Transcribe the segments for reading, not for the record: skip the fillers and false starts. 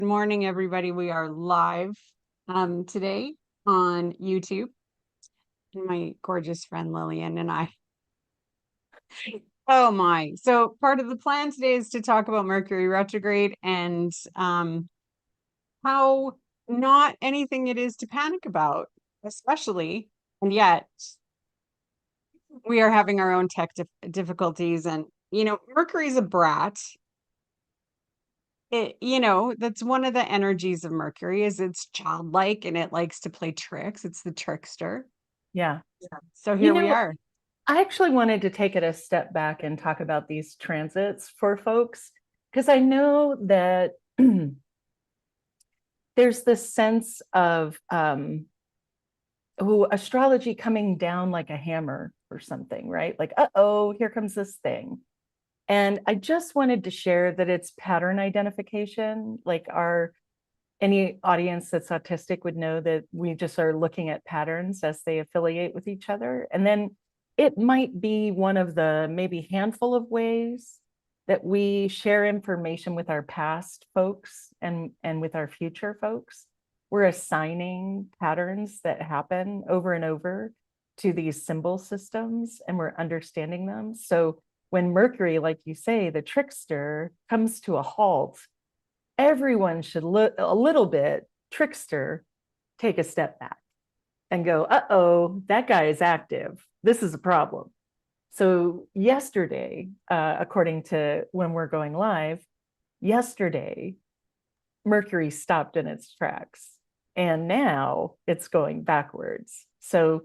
Good morning, everybody. We are live today on YouTube. And my gorgeous friend Lillian and I. Oh my. So part of the plan today is to talk about Mercury retrograde and how not anything it is to panic about, especially, and yet we are having our own tech difficulties. And, Mercury's a brat. That's one of the energies of Mercury is it's childlike and it likes to play tricks. It's the trickster. Yeah. So You here we know, are. I actually wanted to take it a step back and talk about these transits for folks, because I know that there's this sense of astrology coming down like a hammer or something, right? Like, uh-oh, here comes this thing. And I just wanted to share that it's pattern identification. Like any audience that's autistic would know that we just are looking at patterns as they affiliate with each other. And then it might be one of the maybe handful of ways that we share information with our past folks and with our future folks. We're assigning patterns that happen over and over to these symbol systems, and we're understanding them. So when Mercury, like you say, the trickster, comes to a halt, everyone should look a little bit trickster, take a step back and go, uh-oh, that guy is active. This is a problem. So yesterday, according to when we're going live, yesterday, Mercury stopped in its tracks and now it's going backwards. So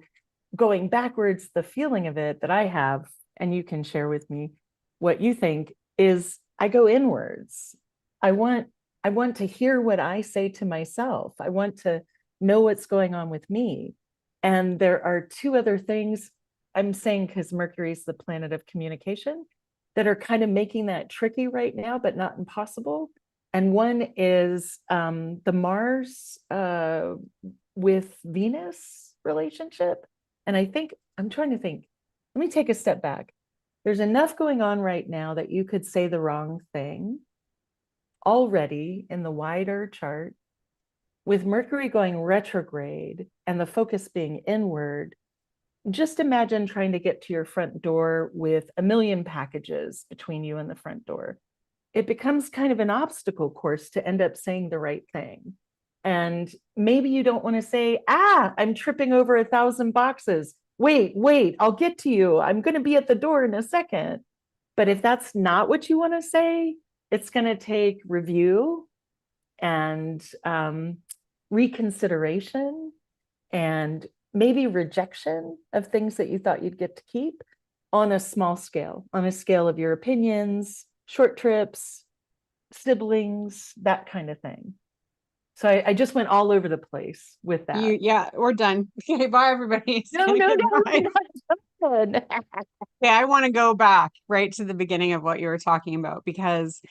going backwards, the feeling of it that I have, and you can share with me what you think, is I go inwards. I want to hear what I say to myself. I want to know what's going on with me. And there are two other things I'm saying, because Mercury is the planet of communication, that are kind of making that tricky right now, but not impossible. And one is the Mars with Venus relationship. And I think, I'm trying to think, let me take a step back. There's enough going on right now that you could say the wrong thing already in the wider chart. With Mercury going retrograde and the focus being inward, just imagine trying to get to your front door with a million packages between you and the front door. It becomes kind of an obstacle course to end up saying the right thing. And maybe you don't want to say, I'm tripping over 1,000 boxes. Wait, I'll get to you. I'm going to be at the door in a second. But if that's not what you want to say, it's going to take review and reconsideration and maybe rejection of things that you thought you'd get to keep on a small scale, on a scale of your opinions, short trips, siblings, that kind of thing. So I just went all over the place with that. Yeah, we're done. Okay, bye everybody. No, Goodbye. you're not done. Okay, I want to go back right to the beginning of what you were talking about because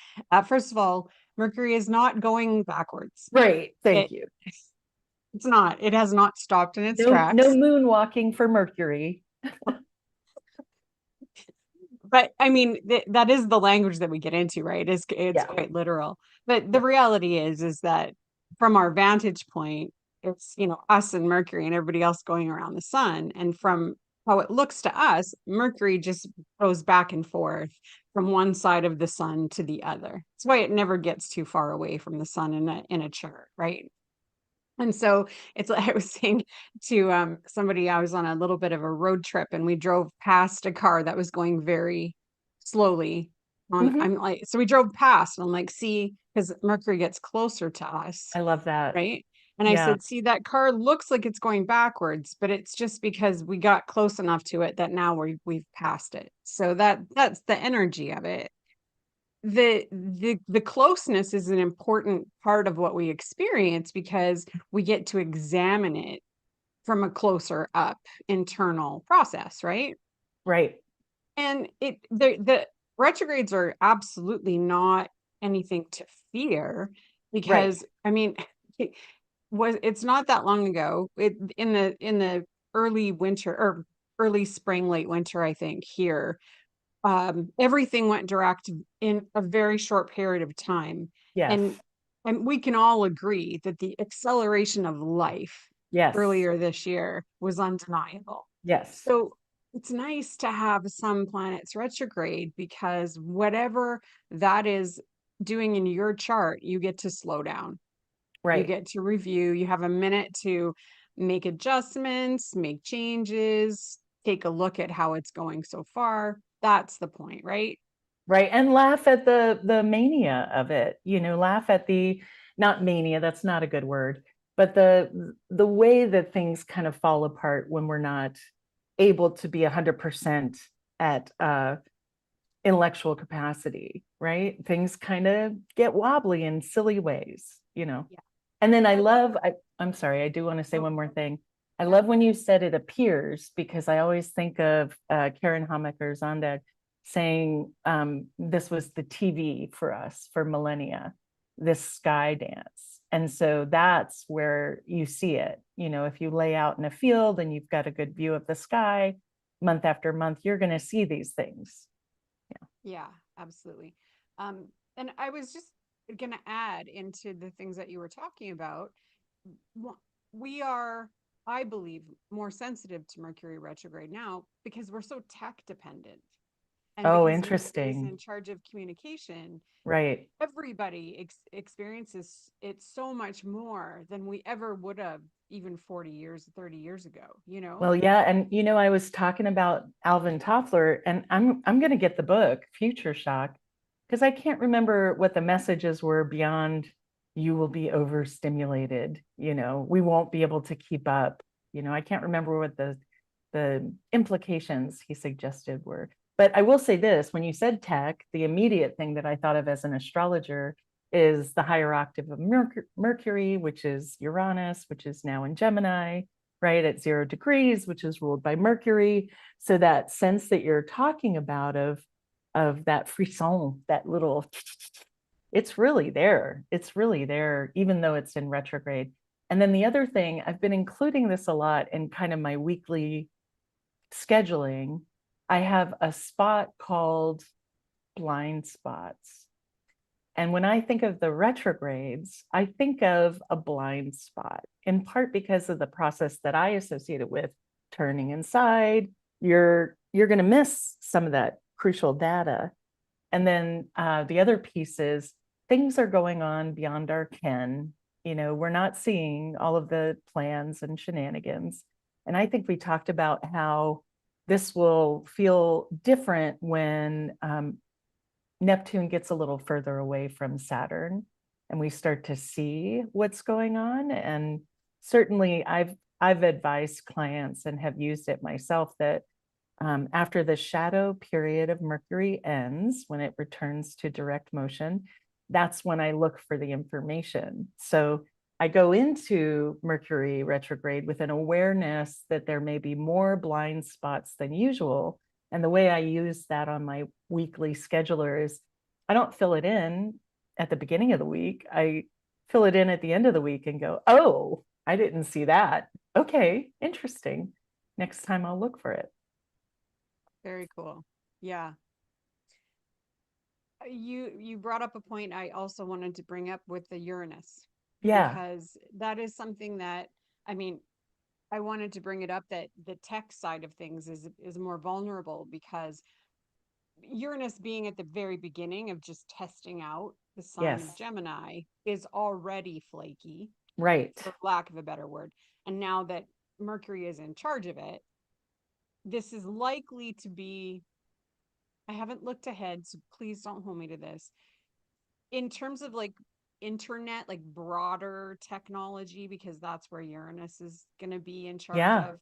first of all, Mercury is not going backwards. Right. It Thank you. it's not. It has not stopped in its No tracks. moonwalking for Mercury. But I mean, that is the language that we get into, right? It's Yeah. quite literal. But the Yeah. reality is that from our vantage point, it's, us and Mercury and everybody else going around the sun. And from how it looks to us, Mercury just goes back and forth from one side of the sun to the other. That's why it never gets too far away from the sun in a chart, right? And so it's like I was saying to somebody, I was on a little bit of a road trip and we drove past a car that was going very slowly on. Mhm. I'm like, so we drove past and I'm like, see, because Mercury gets closer to us, I love that. right? And I Yeah. said, see, that car looks like it's going backwards, but it's just because we got close enough to it that now we've passed it. So that's the energy of it. The closeness is an important part of what we experience because we get to examine it from a closer up internal process, right? Right. And the retrogrades are absolutely not anything to fear Right. because I mean it's not that long ago in the early winter or early spring late winter I think here everything went direct in a very short period of time. And Yes. And we can all agree that the acceleration of life Yes. earlier this year was undeniable. Yes. So it's nice to have some planets retrograde, because whatever that is doing in your chart, you get to slow down. You Right. get to review. You have a minute to make adjustments, make changes, take a look at how it's going so far. That's the point, right? Right. And laugh at the mania of it, laugh at the, not mania, that's not a good word, but the way that things kind of fall apart when we're not able to be 100% at intellectual capacity, right? Things kind of get wobbly in silly ways. Yeah. And then I love I'm sorry, I do want to say oh, one more thing. I yeah. love when you said it appears, because I always think of Karen Homaker Zondag saying this was the TV for us for millennia, this sky dance. And so that's where you see it. If you lay out in a field and you've got a good view of the sky, month after month, you're going to see these things. Yeah, absolutely. Um, and I was just going to add into the things that you were talking about. We are, I believe, more sensitive to Mercury retrograde now because we're so tech dependent. And Oh, because Mercury is interesting. in charge of communication, Right. everybody experiences it so much more than we ever would have even 40 years, 30 years ago, you know? Well, yeah, and I was talking about Alvin Toffler, and I'm going to get the book Future Shock, because I can't remember what the messages were beyond you will be overstimulated, we won't be able to keep up. I can't remember what the implications he suggested were. But I will say this, when you said tech, the immediate thing that I thought of as an astrologer is the higher octave of Mercury, which is Uranus, which is now in Gemini, right, at 0 degrees, which is ruled by Mercury. So that sense that you're talking about of that frisson, that little, it's really there. It's really there, even though it's in retrograde. And then the other thing, I've been including this a lot in kind of my weekly scheduling. I have a spot called blind spots. And when I think of the retrogrades, I think of a blind spot, in part because of the process that I associate it with turning inside. You're going to miss some of that crucial data. And then the other piece is things are going on beyond our ken. We're not seeing all of the plans and shenanigans. And I think we talked about how this will feel different when Neptune gets a little further away from Saturn and we start to see what's going on. And certainly I've advised clients and have used it myself that after the shadow period of Mercury ends, when it returns to direct motion, that's when I look for the information. So I go into Mercury retrograde with an awareness that there may be more blind spots than usual. And the way I use that on my weekly scheduler is I don't fill it in at the beginning of the week. I fill it in at the end of the week and go, oh, I didn't see that. Okay, interesting. Next time I'll look for it. Very cool. Yeah. You brought up a point I also wanted to bring up with the Uranus, Yeah. because that is something that, I mean, I wanted to bring it up that the tech side of things is more vulnerable, because Uranus being at the very beginning of just testing out the sign of Yes. Gemini is already flaky, Right. for lack of a better word. And now that Mercury is in charge of it, this is likely to be, I haven't looked ahead, so please don't hold me to this. In terms of like internet, like broader technology, because that's where Uranus is going to be in charge Yeah. of,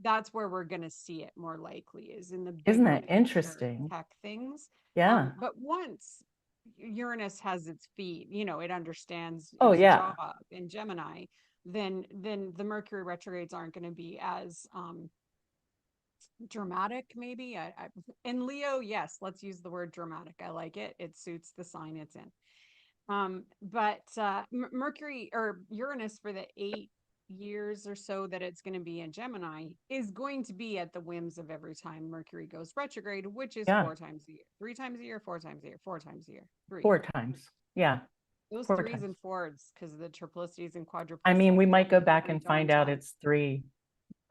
that's where we're going to see it more likely, is in the Isn't bigger that picture interesting? tech things. Yeah. But once Uranus has its feet, it understands Oh, its job yeah. in Gemini, then the Mercury retrogrades aren't going to be as dramatic, maybe. In Leo, yes, let's use the word dramatic. I like it. It suits the sign it's in. But Mercury or Uranus, for the 8 years or so that it's going to be in Gemini, is going to be at the whims of every time Mercury goes retrograde, which is Yeah. 4 times a year, 3 times a year, 4 times a year, 4 times a year, three. 4 times. Yeah. Those Four threes times. and fours, because of the triplicities and I mean, quadruplicities we that might go can back be and find out daunting. it's three.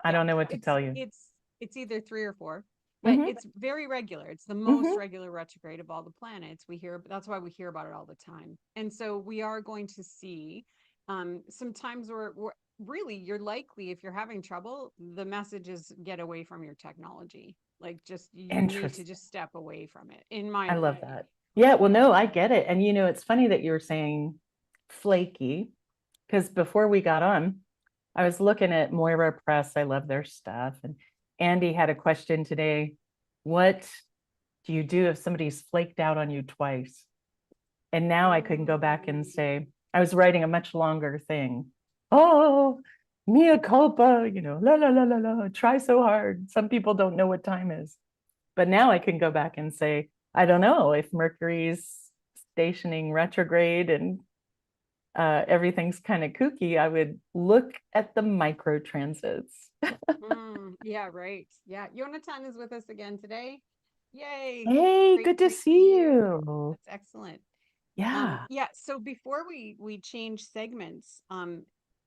I Yeah, don't know what to it's tell you. it's it's either three or four, but Hmm. it's very regular. It's the most Hmm. regular retrograde of all the planets. That's why we hear about it all the time. And so we are going to see sometimes we're really you're likely if you're having trouble, the message is get away from your technology. Like just you need to Interesting. just step away from it, in my I love opinion. that. Yeah, well, no, I get it. And it's funny that you were saying flaky, because before we got on, I was looking at Moira Press. I love their stuff. And Andy had a question today. What do you do if somebody's flaked out on you twice? And now I can go back and say, I was writing a much longer thing. Oh, mea culpa, la la la la la, try so hard. Some people don't know what time is. But now I can go back and say, I don't know if Mercury's stationing retrograde and everything's kind of kooky. I would look at the micro transits. Yeah, right. Yeah. Jonathan is with us again today. Yay. Hey, Great good to to see see you. you. That's excellent. Yeah. Yeah, so before we change segments,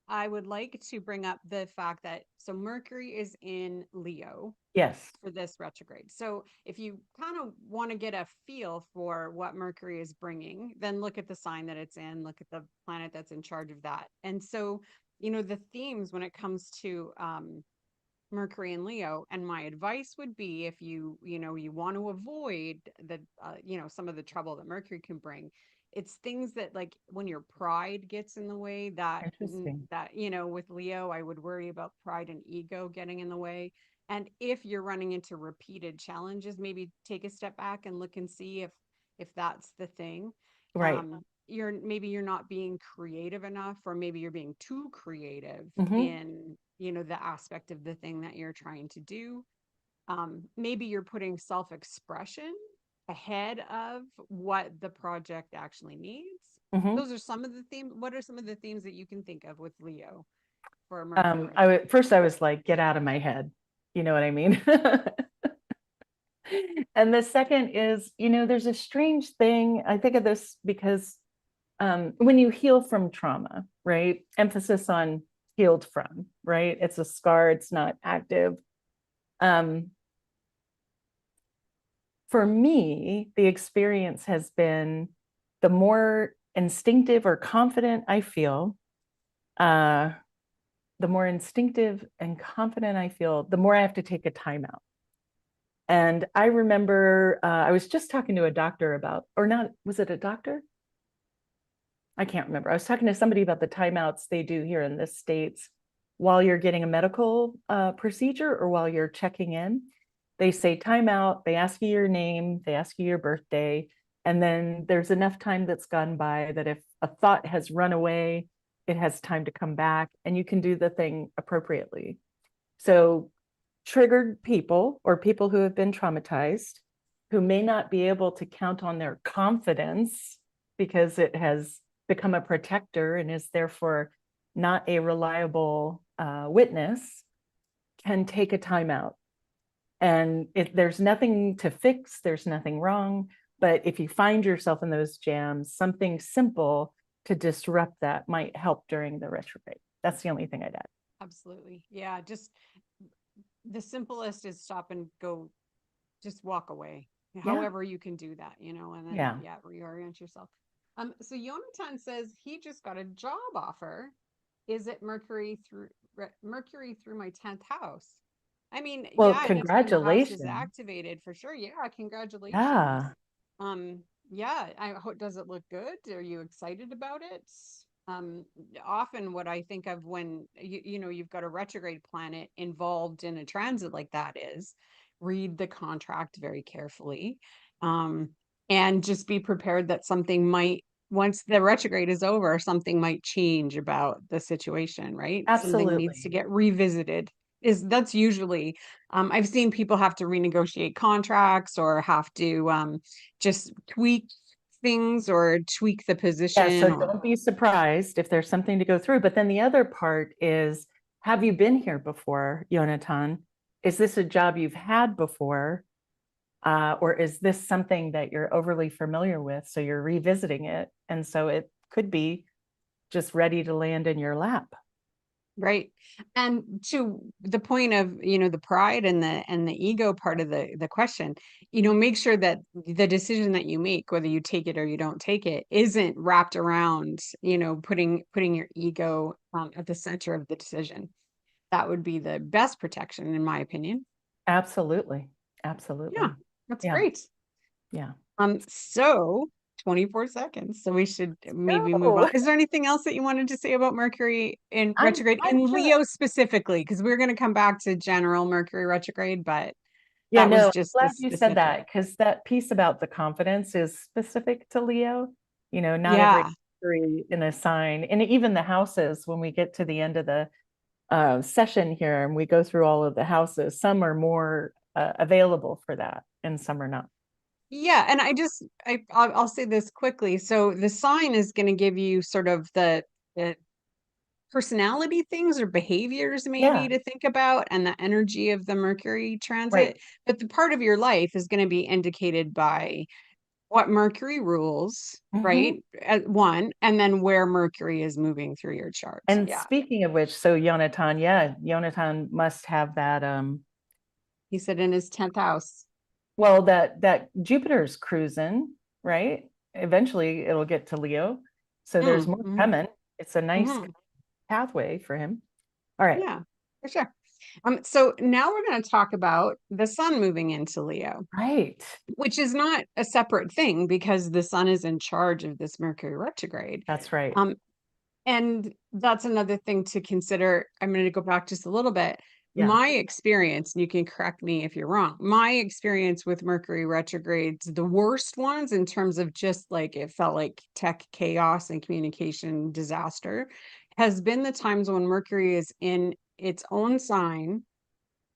I would like to bring up the fact that so Mercury is in Leo Yes. for this retrograde. So if you kind of want to get a feel for what Mercury is bringing, then look at the sign that it's in, look at the planet that's in charge of that. And so, the themes when it comes to Mercury and Leo, and my advice would be if you want to avoid the some of the trouble that Mercury can bring, it's things that like when your pride gets in the way, Interesting. with Leo I would worry about pride and ego getting in the way. And if you're running into repeated challenges, maybe take a step back and look and see if that's the thing. Right. You're not being creative enough, or maybe you're being too creative Hmm. in the aspect of the thing that you're trying to do. Maybe you're putting self-expression ahead of what the project actually needs. Hmm. Those are some of the themes. What are some of the themes that you can think of with Leo for Mercury retrograde? First I was like, get out of my head. You know what I mean? And the second is, there's a strange thing. I think of this because when you heal from trauma, right? Emphasis on healed from, right? It's a scar, it's not active. Um, for me, the experience has been the more instinctive or confident I feel, uh, the more instinctive and confident I feel, the more I have to take a timeout. And I remember I was just talking to a doctor about, or not, was it a doctor? I can't remember. I was talking to somebody about the timeouts they do here in the States while you're getting a medical procedure or while you're checking in. They say timeout, they ask you your name, they ask you your birthday, and then there's enough time that's gone by that if a thought has run away, it has time to come back and you can do the thing appropriately. So, triggered people or people who have been traumatized, who may not be able to count on their confidence because it has become a protector and is therefore not a reliable witness, can take a timeout. And if there's nothing to fix, there's nothing wrong. But if you find yourself in those jams, something simple to disrupt that might help during the retrograde. That's the only thing I'd add. Absolutely. Yeah, just the simplest is stop and go, just walk away. Yeah. However you can do that, and then Yeah. yeah, reorient yourself. So Jonathan says he just got a job offer. Is it Mercury through my 10th house? I mean, Well, yeah, anytime the house is congratulations. activated, for sure. Yeah, congratulations. Yeah. Yeah, I hope, does it look good? Are you excited about it? Um, Often what I think of when you've got a retrograde planet involved in a transit like that is read the contract very carefully. Um, and just be prepared that something might, once the retrograde is over, something might change about the situation, right? Something needs to Absolutely. get revisited. That's usually, I've seen people have to renegotiate contracts or have to just tweak things or tweak the Yeah, position so or don't be surprised if there's something to go through. But then the other part is, have you been here before, Jonathan? Is this a job you've had before? Or is this something that you're overly familiar with? So you're revisiting it. And so it could be just ready to land in your lap. Right. And to the point of, the pride and the ego part of the question, make sure that the decision that you make, whether you take it or you don't take it, isn't wrapped around, putting your ego at the center of the decision. That would be the best protection, in my opinion. Absolutely. Yeah, Absolutely. that's Yeah. great. Yeah. So 24 seconds. So we should maybe move So on. Is there anything else that you wanted to say about Mercury in retrograde I'm in just, Leo specifically? Because we're going to come back to general Mercury retrograde, but yeah, that no, was I'm just the glad you said specific. that, because that piece about the confidence is specific to Leo. Not every Yeah. Mercury in a sign, and even the houses, when we get to the end of the session here and we go through all of the houses, some are more available for that and some are not. Yeah, and I'll say this quickly. So the sign is going to give you sort of the personality things or behaviors maybe Yeah, to think about and the energy of the Mercury transit, right. but the part of your life is going to be indicated by what Mercury rules, Hmm. right? At one, and then where Mercury is moving through your chart. And Yeah. speaking of which, so Jonathan, yeah, Jonathan must have that He said in his 10th house. well, that Jupiter's cruising, right? Eventually it'll get to Leo. So there's more Mm-hmm. coming. It's a nice Mm-hmm. pathway for him. All right. Yeah, for sure. So now we're going to talk about the sun moving into Leo, Right. which is not a separate thing because the sun is in charge of this Mercury retrograde. That's right. Um, And that's another thing to consider. I'm going to go back just a little bit. Yeah. My experience, and you can correct me if you're wrong, my experience with Mercury retrogrades, the worst ones in terms of just like it felt like tech chaos and communication disaster, has been the times when Mercury is in its own sign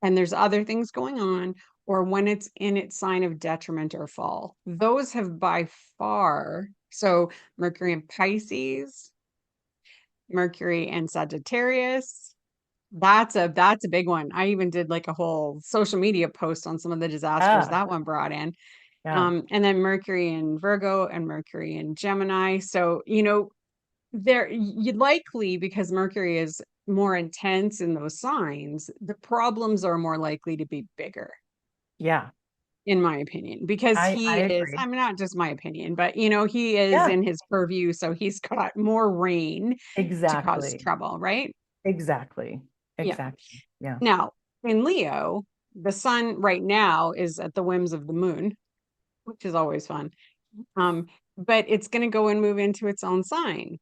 and there's other things going on, or when it's in its sign of detriment or fall. Those have by far, so Mercury in Pisces, Mercury and Sagittarius. That's a big one. I even did like a whole social media post on some of the disasters Ah, that one brought in. yeah. And then Mercury in Virgo and Mercury in Gemini. So, there you likely, because Mercury is more intense in those signs, the problems are more likely to be bigger, Yeah. in my opinion, because I he is, agree. I mean, not just my opinion, but he is Yeah, in his purview, so he's got more reign to cause exactly. trouble, right? Exactly. Yeah. Exactly. Yeah. Now, in Leo, the sun right now is at the whims of the moon, which is always fun. Um, but it's going to go and move into its own sign.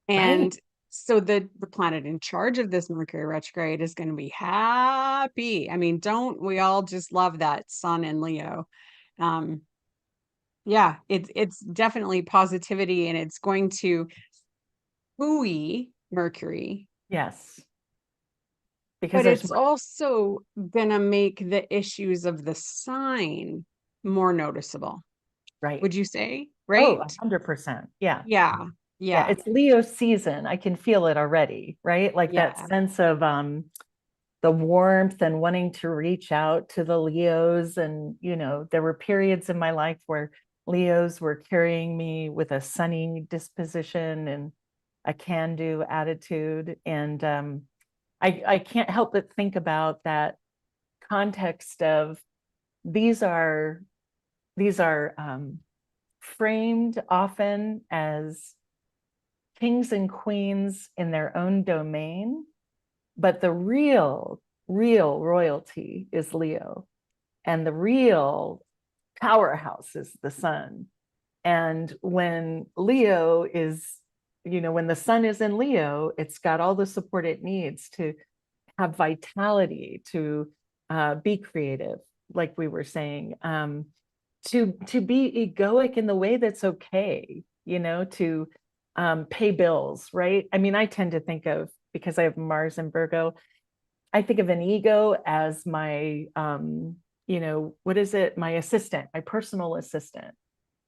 Right. And so the planet in charge of this Mercury retrograde is going to be happy. I mean, don't we all just love that sun in Leo? Um, yeah, it's definitely positivity and it's going to buoy Mercury, Yes. Because but there's it's more. also gonna make the issues of the sign more noticeable. Right. Would you say? Oh, Right? 100%. Yeah. Yeah. Yeah. Yeah. It's Leo season. I can feel it already, right? Like that Yeah. sense of the warmth and wanting to reach out to the Leos. And, there were periods in my life where Leos were carrying me with a sunny disposition and a can-do attitude. And I can't help but think about that context of these are these are framed often as kings and queens in their own domain, but the real royalty is Leo, and the real powerhouse is the sun. And when Leo is, when the sun is in Leo, it's got all the support it needs to have vitality, to be creative, like we were saying, to be egoic in the way that's okay, to pay bills, right? I mean, I tend to think of, because I have Mars and Virgo, I think of an ego as my, what is it? My assistant, my personal assistant.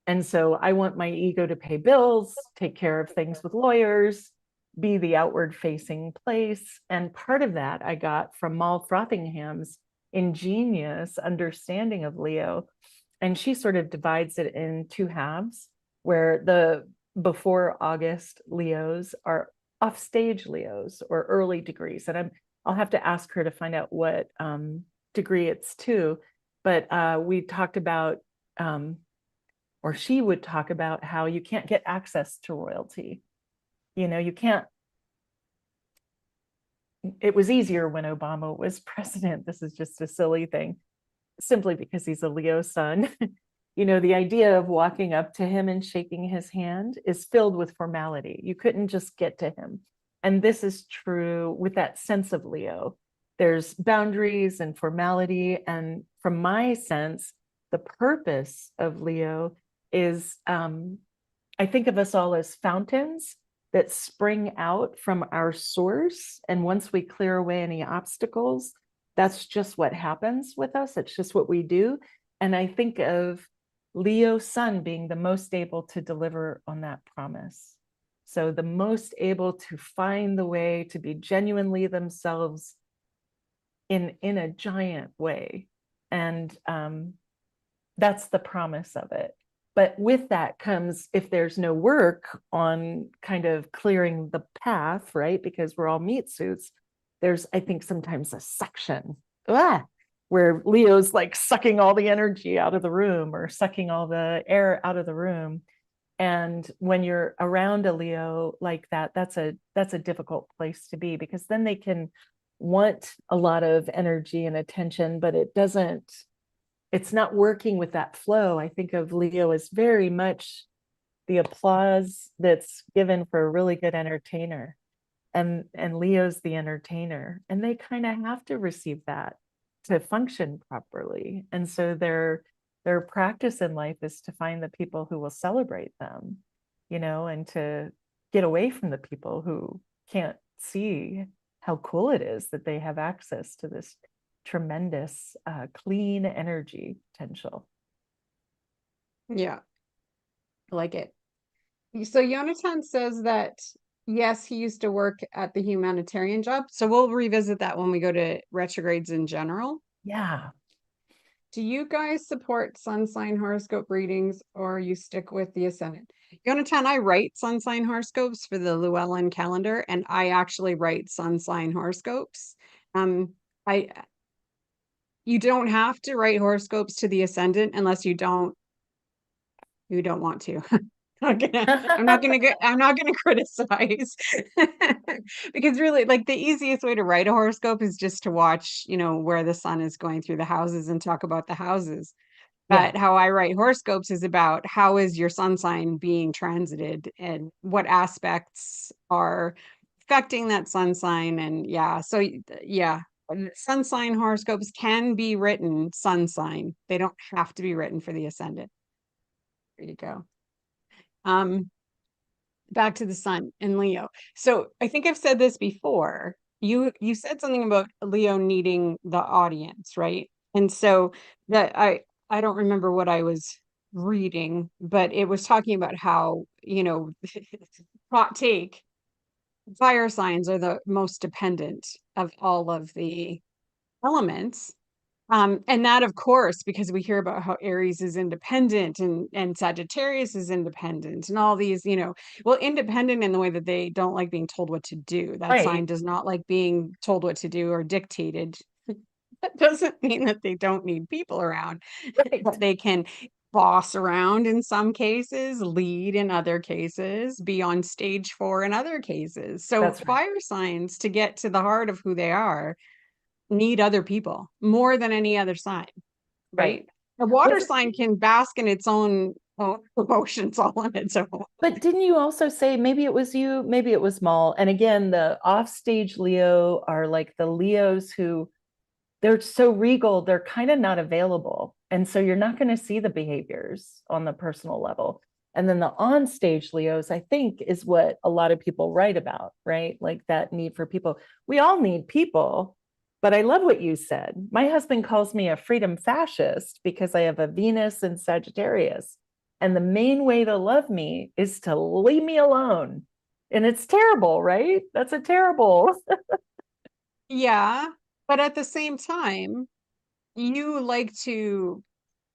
And so I want my ego to pay bills, take care of things with lawyers, be the outward facing place. And part of that I got from Mal Frothingham's ingenious understanding of Leo. And she sort of divides it in two halves, where before August Leos are offstage Leos or early degrees. And I'll have to ask her to find out what degree it's to. But we talked about, or she would talk about how you can't get access to royalty. You can't. It was easier when Obama was president. This is just a silly thing, simply because he's a Leo sun. The idea of walking up to him and shaking his hand is filled with formality. You couldn't just get to him. And this is true with that sense of Leo. There's boundaries and formality. And from my sense, the purpose of Leo is, I think of us all as fountains that spring out from our source. And once we clear away any obstacles, that's just what happens with us. It's just what we do. And I think of Leo sun being the most able to deliver on that promise. So the most able to find the way to be genuinely themselves in a giant way. And that's the promise of it. But with that comes, if there's no work on kind of clearing the path, right? Because we're all meat suits, there's, I think, sometimes a suction. Where Leo's like sucking all the energy out of the room or sucking all the air out of the room. And when you're around a Leo like that, that's a difficult place to be, because then they can want a lot of energy and attention, but it's not working with that flow. I think of Leo as very much the applause that's given for a really good entertainer. And Leo's the entertainer, and they kind of have to receive that to function properly. And so their practice in life is to find the people who will celebrate them, and to get away from the people who can't see how cool it is that they have access to this tremendous clean energy potential. Yeah, I like it. So Jonathan says that yes, he used to work at the humanitarian job. So we'll revisit that when we go to retrogrades in general. Yeah. Do you guys support sun sign horoscope readings, or you stick with the ascendant? Jonathan, I write sun sign horoscopes for the Llewellyn calendar, and I actually write sun sign horoscopes. I You don't have to write horoscopes to the ascendant unless you don't want to. I'm not gonna criticize. Because really, like, the easiest way to write a horoscope is just to watch, where the sun is going through the houses and talk about the houses. Yeah, But how I write horoscopes is about how is your sun sign being transited and what aspects are affecting that sun sign. And yeah, so yeah, sun sign horoscopes can be written sun sign. They don't have to be written for the ascendant. There you go. Um, Back to the sun in Leo. So I think I've said this before. You said something about Leo needing the audience, right? And so that I don't remember what I was reading, but it was talking about how, hot take, fire signs are the most dependent of all of the elements. And that, of course, because we hear about how Aries is independent and Sagittarius is independent and all these, well, independent in the way that they don't like being told what to do. That sign right. does not like being told what to do or dictated. That doesn't mean that they don't need people around, Right. but they can boss around in some cases, lead in other cases, be on stage for in other cases. So That's right. fire signs, to get to the heart of who they are, need other people more than any other sign, Right. right? A water What's sign can bask in its own emotions all on its own. But didn't you also say, maybe it was you, maybe it was Maul? And again, the offstage Leo are like the Leos who, they're so regal, they're kind of not available. And so you're not going to see the behaviors on the personal level. And then the on-stage Leos, I think, is what a lot of people write about, right? Like that need for people. We all need people. But I love what you said. My husband calls me a freedom fascist because I have a Venus in Sagittarius. And the main way to love me is to leave me alone. And it's terrible, right? That's a terrible. Yeah, but at the same time, you like to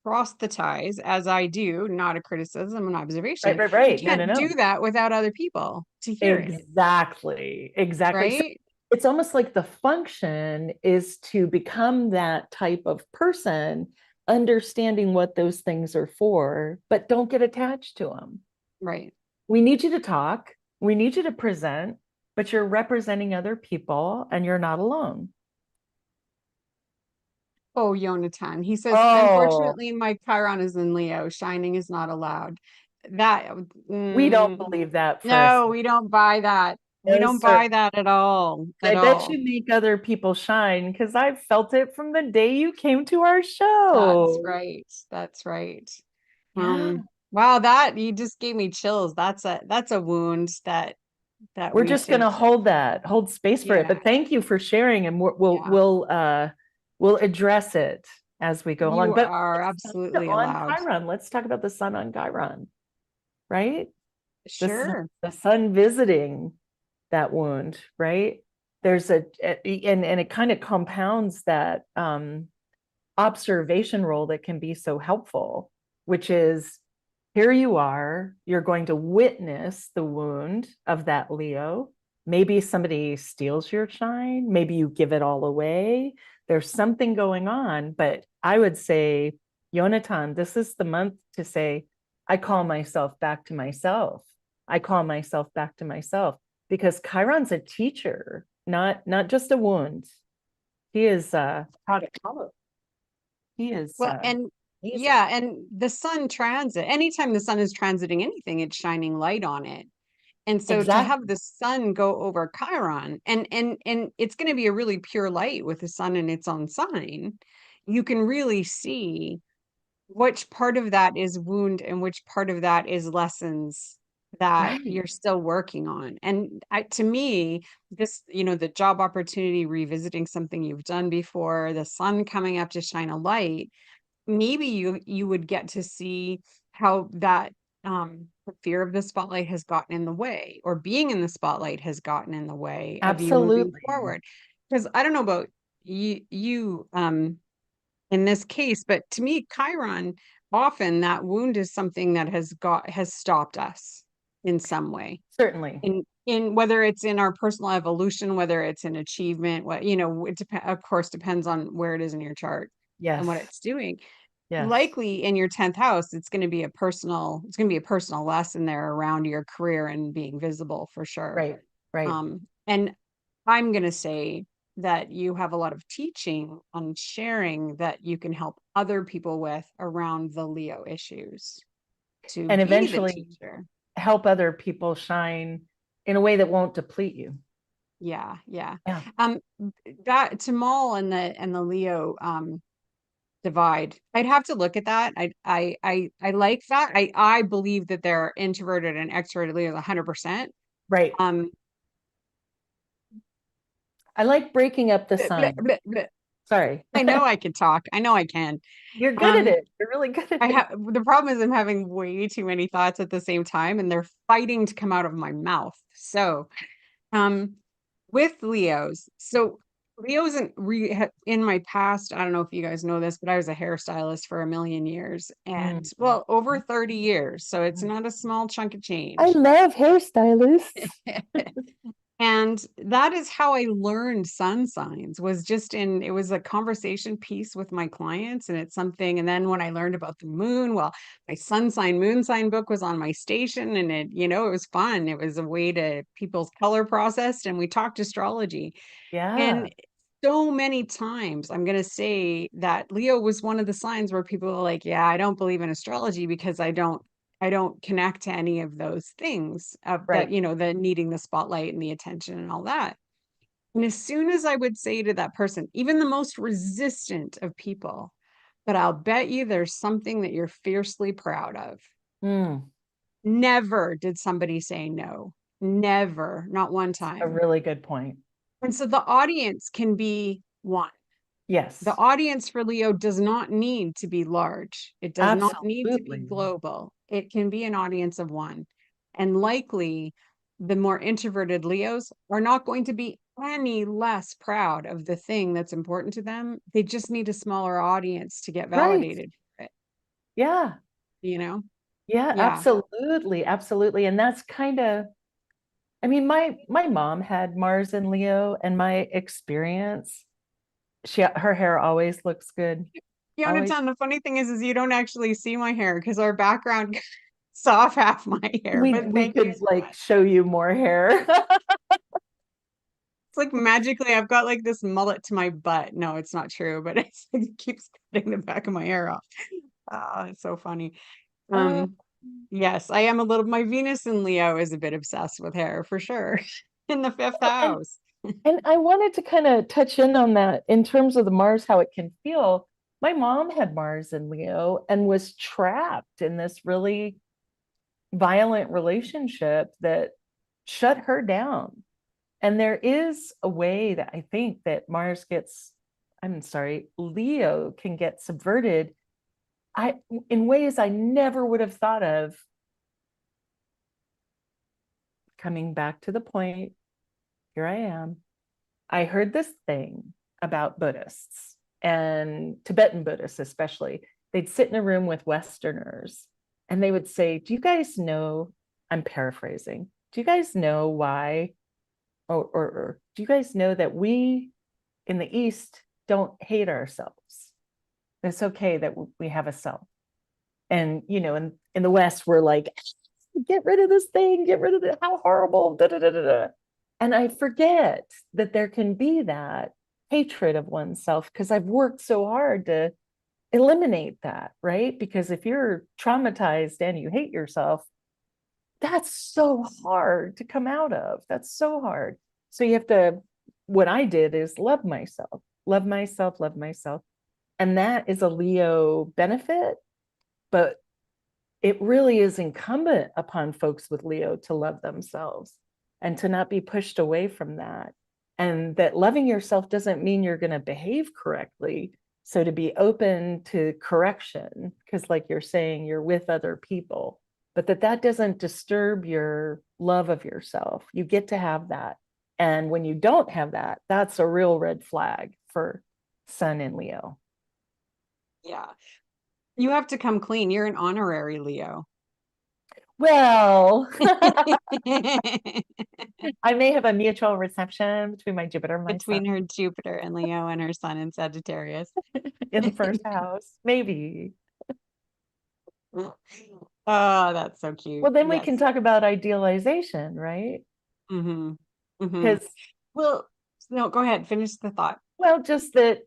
proselytize, as I do, not a criticism, an Right, observation, right, you right. No, no, can't do no. that without other people to hear it, Exactly. Exactly. So right? it's almost like the function is to become that type of person, understanding what those things are for, but don't get attached to them. Right. We need you to talk, we need you to present, but you're representing other people and you're not alone. Oh, Yonatan. He says, Oh, unfortunately, my Chiron is in Leo. Shining is not allowed. That, we don't mm, believe that for a no, second. we don't buy that. We No, don't sir. buy that at all. I At bet all. you make other people shine because I felt it from the day you came to our That's show. right. That's right. Yeah. Wow, that you just gave me chills. That's a wound that We're we just going should, to hold space for it. yeah, But thank you for sharing, and yeah. we'll address it as we go along. You But are sun absolutely on allowed. Chiron, let's talk about the sun on Chiron, right? Sure. The sun visiting that wound, right? There's and it kind of compounds that observation role that can be so helpful, which is here you are, you're going to witness the wound of that Leo. Maybe somebody steals your shine, maybe you give it all away. There's something going on, but I would say, Yonatan, this is the month to say, I call myself back to myself. I call myself back to myself because Chiron's a teacher, not just a wound. He is product color. He is Well, and amazing. yeah, and the sun transit, anytime the sun is transiting anything, it's shining light on it. And so to have Exactly. the sun go over Chiron, and it's going to be a really pure light with the sun in its own sign, you can really see which part of that is wound and which part of that is lessons that Right. you're still working on. And to me, this, the job opportunity, revisiting something you've done before, the sun coming up to shine a light, maybe you would get to see how that the fear of the spotlight has gotten in the way, or being in the spotlight has gotten in the way of you moving Absolutely. forward. Because I don't know about you in this case, but to me, Chiron, often that wound is something that has stopped us in some way. Certainly. In whether it's in our personal evolution, whether it's in achievement, what of course depends on where it is in your chart and what Yes. it's doing. Yes. Likely in your 10th house, it's going to be a personal lesson there around your career and being visible for sure. Right. Right. And I'm going to say that you have a lot of teaching on sharing that you can help other people with around the Leo issues to And be the eventually teacher. help other people shine in a way that won't deplete you. Yeah, yeah. Yeah. Um, that Tamal and the Leo divide. I'd have to look at that. I like that. I believe that they're introverted and extroverted Leos 100%. Right. Um, I like breaking up the bleh, bleh, sign. bleh, bleh. Sorry. I know I can talk. I know I can. You're good at Um, it. You're really good at I it. have the problem is I'm having way too many thoughts at the same time, and they're fighting to come out of my mouth. So, um, with Leos, so Leos in my past, I don't know if you guys know this, but I was a hairstylist for a million years, and Mm. well, over 30 years. So it's not a small chunk of I change. love hairstylists. And that is how I learned sun signs, was just it was a conversation piece with my clients, and it's something. And then when I learned about the moon, well, my sun sign, moon sign book was on my station, and it was fun. It was a way to people's color processed, and we talked astrology. Yeah. And so many times I'm going to say that Leo was one of the signs where people are like, yeah, I don't believe in astrology because I don't connect to any of those things of that, Right. the needing the spotlight and the attention and all that. And as soon as I would say to that person, even the most resistant of people, but I'll bet you there's something that you're fiercely proud of. Mm. Never did somebody say no. Never, not one A time. really good point. And so the audience can be one. The Yes. audience for Leo does not need to be large. It does not need to be Absolutely. global. It can be an audience of one. And likely, the more introverted Leos are not going to be any less proud of the thing that's important to them. They just need a smaller audience to get Right. validated for it. Yeah. you know? Yeah, Yeah. absolutely. Absolutely. And that's kind of, I mean, my mom had Mars in Leo, and my experience, her hair always looks good. Always. Yonatan, the funny thing is you don't actually see my hair because our background cuts off half my hair, but We thank you could so like much. show you more hair. It's like magically I've got like this mullet to my butt. No, it's not true, but it keeps cutting the back of my hair off. It's so funny. Oh, Um, yes, I am a little, my Venus in Leo is a bit obsessed with hair for sure. In the fifth and house. I wanted to kind of touch in on that in terms of the Mars, how it can feel. My mom had Mars in Leo and was trapped in this really violent relationship that shut her down. And there is a way that I think that Mars gets, I'm sorry, Leo can get subverted. I in ways I never would have thought of. Coming back to the point, here I am. I heard this thing about Buddhists and Tibetan Buddhists, especially. They'd sit in a room with Westerners and they would say, do you guys know? I'm paraphrasing. Do you guys know why? Or do you guys know that we in the East don't hate ourselves? It's okay that we have a self. And, in the West, we're like, get rid of this thing, get rid of it. How horrible. Da, da, da, da, da. And I forget that there can be that hatred of oneself because I've worked so hard to eliminate that, right? Because if you're traumatized and you hate yourself, that's so hard to come out of. That's so hard. So you have to, what I did is love myself, love myself, love myself. And that is a Leo benefit, but it really is incumbent upon folks with Leo to love themselves and to not be pushed away from that. And that loving yourself doesn't mean you're going to behave correctly. So to be open to correction, because like you're saying, you're with other people, but that doesn't disturb your love of yourself. You get to have that. And when you don't have that, that's a real red flag for Sun in Leo. Yeah. You have to come clean. You're an honorary Leo. Well, I may have a mutual reception between my Jupiter and my Sun Between her Jupiter and Leo and her Sun in Sagittarius. in the first house. Maybe. Oh, that's so cute. Well, then we can Yes. talk about idealization, right? Mm-hmm. Mm-hmm. Because, Well, no, go ahead. Finish the thought. well, just that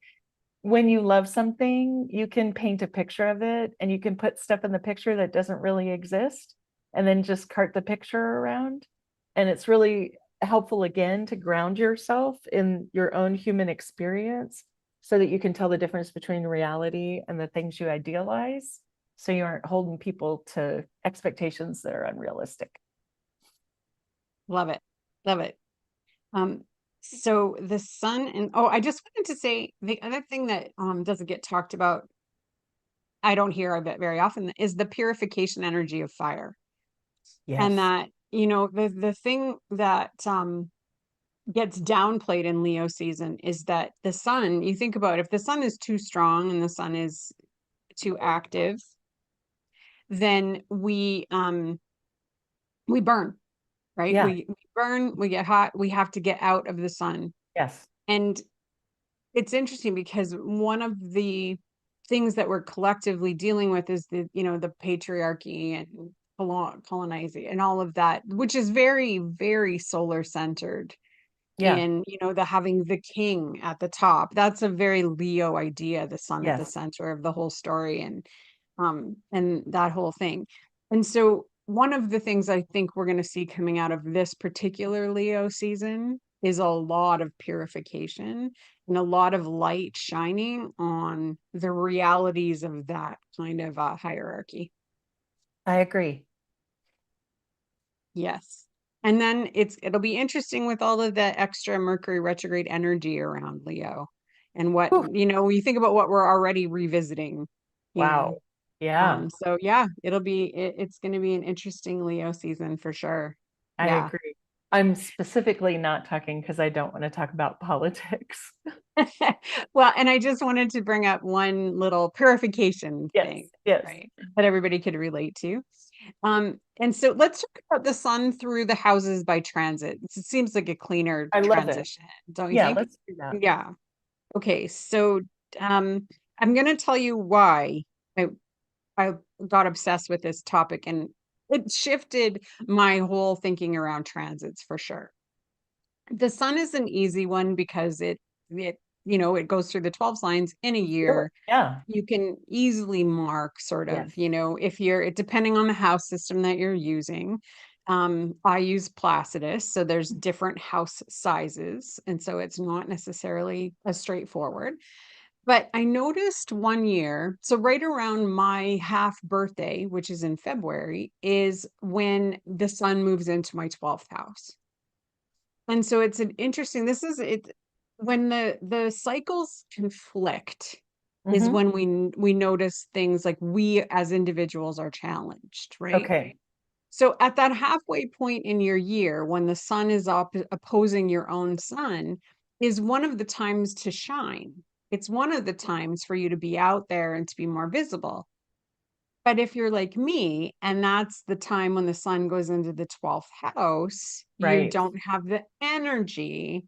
when you love something, you can paint a picture of it and you can put stuff in the picture that doesn't really exist and then just cart the picture around. And it's really helpful again to ground yourself in your own human experience so that you can tell the difference between reality and the things you idealize. So you aren't holding people to expectations that are unrealistic. Love it. Love it. Um, so the sun and oh, I just wanted to say the other thing that doesn't get talked about, I don't hear of it very often, is the purification energy of fire. And Yes. that, the thing that gets downplayed in Leo season is that the sun, you think about if the sun is too strong and the sun is too active, then we burn, right? Yeah. We burn, we get hot, we have to get out of the sun. Yes. And it's interesting because one of the things that we're collectively dealing with is the patriarchy and colonizing and all of that, which is very, very solar centered Yeah. in, the having the king at the top. That's a very Leo idea, the sun at the Yes. center of the whole story and that whole thing. And so one of the things I think we're going to see coming out of this particular Leo season is a lot of purification and a lot of light shining on the realities of that kind of hierarchy. I agree. Yes. And then it'll be interesting with all of the extra Mercury retrograde energy around Leo and what, Whew. you think about what we're already revisiting, you know. Wow. Yeah, So yeah, it's going to be an interesting Leo season for sure. I Yeah. agree. I'm specifically not talking because I don't want to talk about politics. Well, and I just wanted to bring up one little purification Yes, thing, yes. right? That everybody could relate to. And so let's talk about the sun through the houses by transit. It seems like a cleaner I love it. transition, don't you Yeah, think? let's do that. Yeah. Okay. So um, I'm going to tell you why I I got obsessed with this topic, and it shifted my whole thinking around transits for sure. The sun is an easy one because it it goes through the 12 signs in a Sure. year. Yeah. You can easily mark sort Yes. of, if you're it depending on the house system that you're using. I use Placidus, so there's different house sizes, and so it's not necessarily as straightforward. But I noticed one year, so right around my half birthday, which is in February, is when the sun moves into my 12th house. And so it's an interesting, this is it when the cycles conflict is Hmm. when we notice things like we as individuals are challenged, right? Okay. So at that halfway point in your year when the sun is opposing your own sun is one of the times to shine. It's one of the times for you to be out there and to be more visible. But if you're like me, and that's the time when the sun goes into the 12th house, you Right. don't have the energy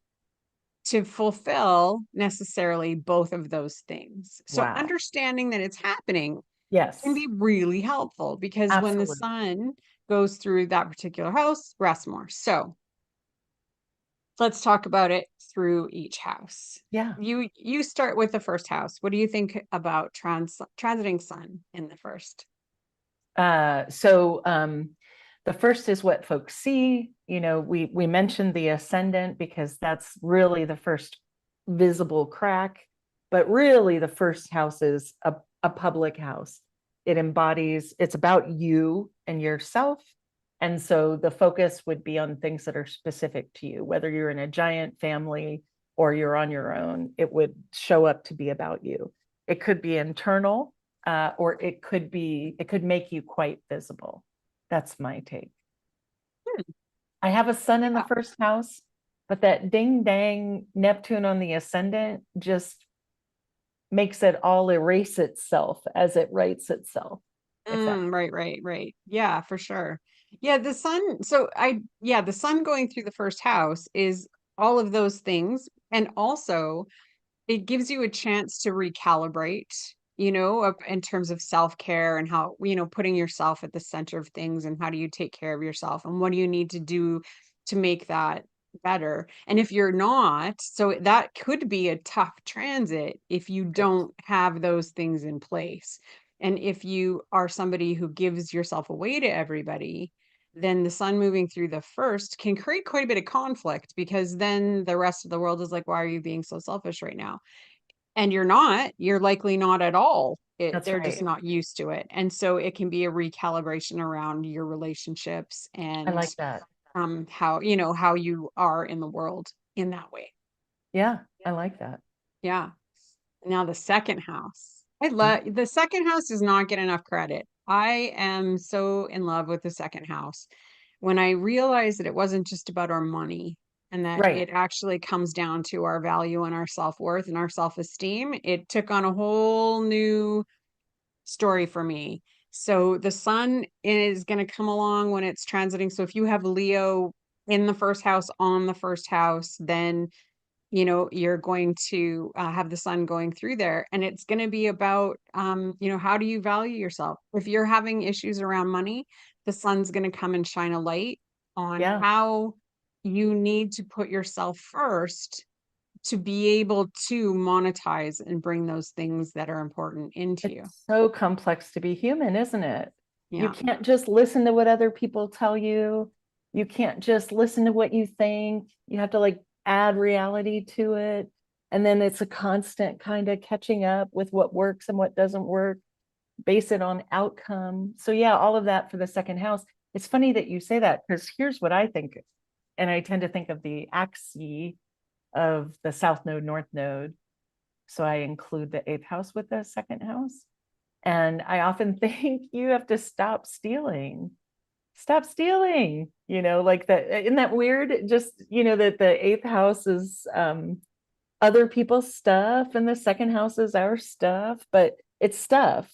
to fulfill necessarily both of those things. So Wow. understanding that it's happening can Yes. be really helpful because when the Absolutely. sun goes through that particular house, rest more. So let's talk about it through each house. Yeah. You start with the first house. What do you think about transiting sun in the first? So the first is what folks see. We mentioned the ascendant because that's really the first visible crack, but really the first house is a public house. It's about you and yourself. And so the focus would be on things that are specific to you, whether you're in a giant family or you're on your own, it would show up to be about you. It could be internal, or it could make you quite visible. That's my take. Hmm, I have a sun in the yeah. first house, but that ding dang Neptune on the ascendant just makes it all erase itself as it writes itself, if that. Right. Yeah, for sure. Yeah, the sun. Yeah, the sun going through the first house is all of those things. And also, it gives you a chance to recalibrate, in terms of self-care and how, putting yourself at the center of things and how do you take care of yourself and what do you need to do to make that better. And if you're not, so that could be a tough transit if you Right. don't have those things in place. And if you are somebody who gives yourself away to everybody, then the sun moving through the first can create quite a bit of conflict because then the rest of the world is like, why are you being so selfish right now? And you're likely not at all. That's They're just right. not used to it. And so it can be a recalibration around your relationships I and like that. how you are in the world in that way. Yeah, I like that. Yeah. Now the second house. I Mm. love the second house does not get enough credit. I am so in love with the second house. When I realized that it wasn't just about our money and that Right. it actually comes down to our value and our self-worth and our self-esteem, it took on a whole new story for me. So the sun is going to come along when it's transiting. So if you have Leo in the first house on the first house, then you're going to have the sun going through there and it's going to be about how do you value yourself. If you're having issues around money, the sun's going to come and shine a light on Yeah. how you need to put yourself first to be able to monetize and bring those things that are important into you. It's so complex to be human, isn't it? You Yeah. can't just listen to what other people tell you. You can't just listen to what you think. You have to like add reality to it. And then it's a constant kind of catching up with what works and what doesn't work, base it on outcome. So, yeah, all of that for the second house. It's funny that you say that because here's what I think. And I tend to think of the axis of the South Node, North Node. So I include the eighth house with the second house. And I often think you have to stop stealing. Stop stealing. Like that. Isn't that weird? Just, that the eighth house is other people's stuff, and the second house is our stuff, but it's stuff,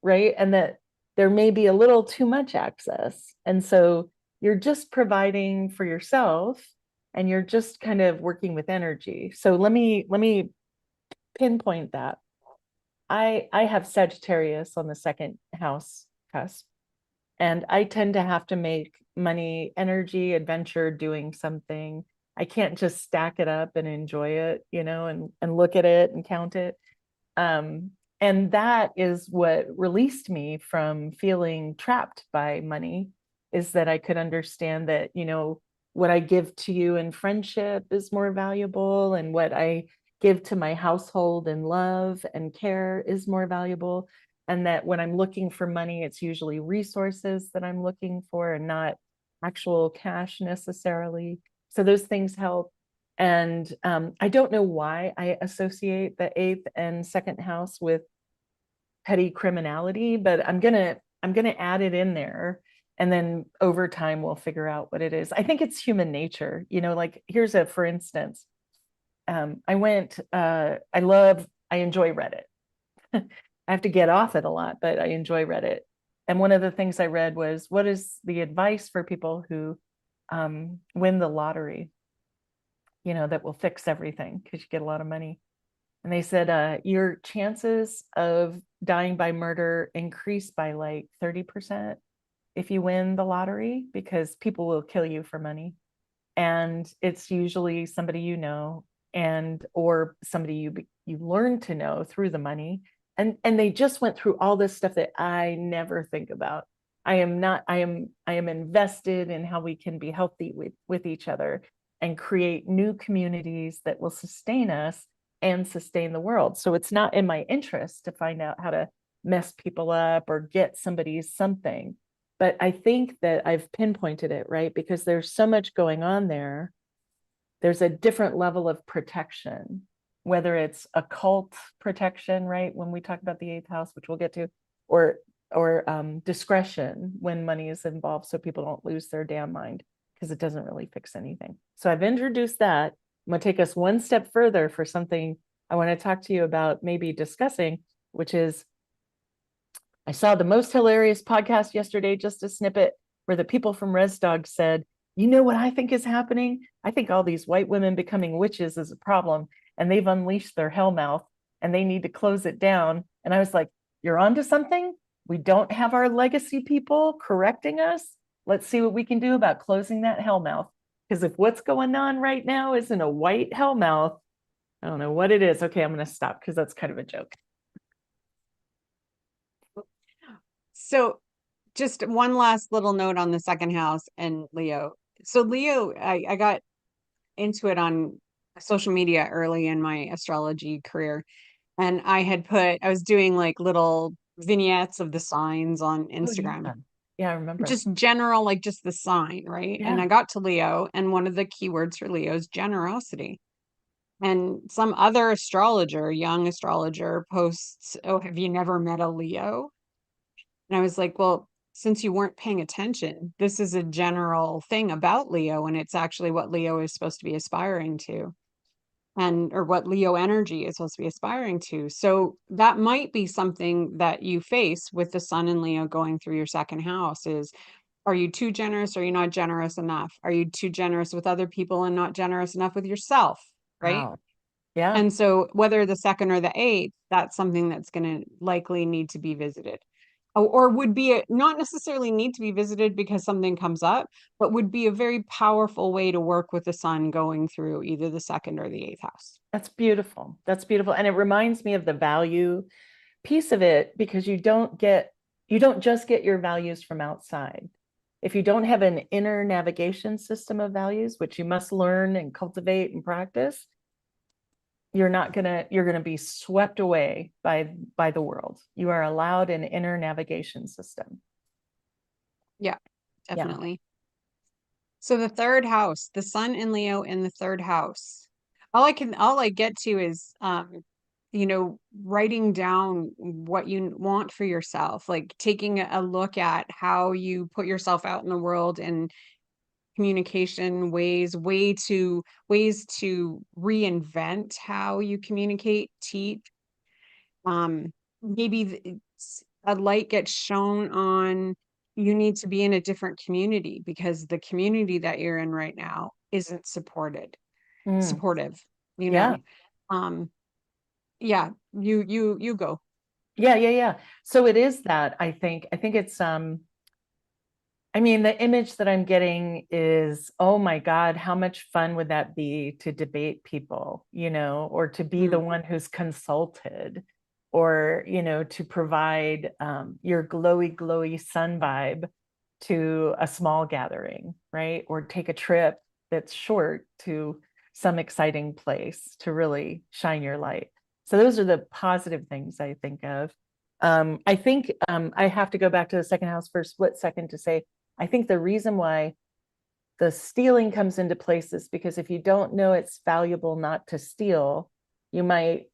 right? And that there may be a little too much access. And so you're just providing for yourself and you're just kind of working with energy. So let me pinpoint that. I have Sagittarius on the second house cusp, and I tend to have to make money, energy, adventure, doing something. I can't just stack it up and enjoy it, and look at it and count it. And that is what released me from feeling trapped by money, is that I could understand that, what I give to you in friendship is more valuable, and what I give to my household in love and care is more valuable. And that when I'm looking for money, it's usually resources that I'm looking for and not actual cash necessarily. So those things help. And I don't know why I associate the eighth and second house with petty criminality, but I'm gonna add it in there, and then over time we'll figure out what it is. I think it's human nature, like here's a for instance. I enjoy Reddit. I have to get off it a lot, but I enjoy Reddit. And one of the things I read was, what is the advice for people who win the lottery, that will fix everything because you get a lot of money. And they said, your chances of dying by murder increase by like 30% if you win the lottery, because people will kill you for money. And it's usually somebody and or somebody you learn to know through the money. And they just went through all this stuff that I never think about. I am invested in how we can be healthy with each other and create new communities that will sustain us and sustain the world. So it's not in my interest to find out how to mess people up or get somebody's something. But I think that I've pinpointed it, right? Because there's so much going on there. There's a different level of protection, whether it's occult protection, right? When we talk about the eighth house, which we'll get to, or discretion when money is involved, so people don't lose their damn mind, because it doesn't really fix anything. So I've introduced that. I'm going to take us one step further for something I want to talk to you about, maybe discussing, which is, I saw the most hilarious podcast yesterday, just a snippet, where the people from ResDog said, you know what I think is happening? I think all these white women becoming witches is a problem, and they've unleashed their hellmouth and they need to close it down. And I was like, you're onto something. We don't have our legacy people correcting us. Let's see what we can do about closing that hellmouth. Because if what's going on right now isn't a white hellmouth, I don't know what it is. Okay, I'm going to stop because that's kind of a joke. So just one last little note on the second house and Leo. So Leo, I got into it on social media early in my astrology career. And I was doing like little vignettes of the signs on Oh, Instagram. yeah. Yeah, I remember. Just general, like just the sign, right? And Yeah. I got to Leo, and one of the keywords for Leo is generosity. And some other astrologer, young astrologer, posts, "Oh, have you never met a Leo?" And I was like, well, since you weren't paying attention, this is a general thing about Leo, and it's actually what Leo is supposed to be aspiring to, and or what Leo energy is supposed to be aspiring to. So that might be something that you face with the sun in Leo going through your second house is, are you too generous? Or are you not generous enough? Are you too generous with other people and not generous enough with yourself? Right. Wow. Yeah. And so whether the second or the eighth, that's something that's going to likely need to be visited. Or would be not necessarily need to be visited because something comes up, but would be a very powerful way to work with the sun going through either the second or the eighth house. That's beautiful. That's beautiful. And it reminds me of the value piece of it, because you don't just get your values from outside. If you don't have an inner navigation system of values, which you must learn and cultivate and practice, you're going to be swept away by the world. You are allowed an inner navigation system. Yeah, Yeah. definitely. So the third house, the sun in Leo in the third house. All I get to is writing down what you want for yourself, like taking a look at how you put yourself out in the world and communication ways to reinvent how you communicate, teach. Maybe a light gets shown on you need to be in a different community because the community that you're in right now isn't Mm, supportive, you yeah. know. Um, yeah, you go. Yeah, yeah, yeah. So it is that, I think it's I mean, the image that I'm getting is, oh my God, how much fun would that be to debate people, or to be the Mm. one who's consulted, or, to provide your glowy, glowy sun vibe to a small gathering, right? Or take a trip that's short to some exciting place to really shine your light. So those are the positive things I think of. I think I have to go back to the second house for a split second to say, I think the reason why the stealing comes into place is because if you don't know it's valuable not to steal, you might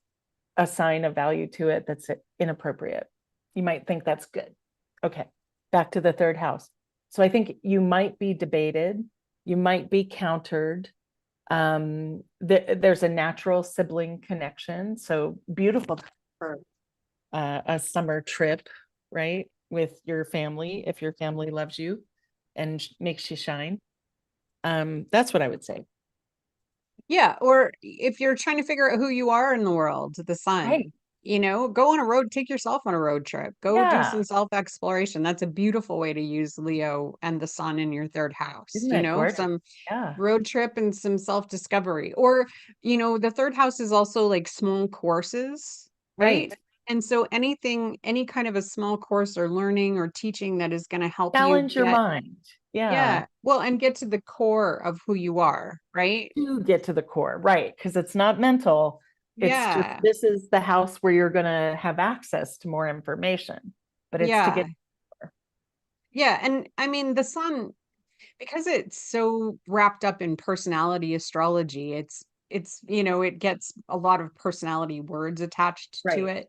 assign a value to it that's inappropriate. You might think that's good. Okay, back to the third house. So I think you might be debated, you might be countered. There's a natural sibling connection. So beautiful for a summer trip, right? With your family, if your family loves you and makes you shine. That's what I would say. Yeah, or if you're trying to figure out who you are in the world, the sun, Right. go on a road, take yourself on a road trip, go do Yeah. some self-exploration. That's a beautiful way to use Leo and the sun in your third house, Isn't that gorgeous? some Yeah. road trip and some self-discovery. Or, the third house is also like small courses, right? Right. And so any kind of a small course or learning or teaching that is going to help you Challenge your get, mind. Yeah. yeah, well, and get to the core of who you are, right? To get to the core. Right. Because it's not mental. It's just Yeah. this is the house where you're going to have access to more information, but it's to Yeah. get. Yeah. And I mean, the sun, because it's so wrapped up in personality astrology, it gets a lot of personality words attached to Right. it.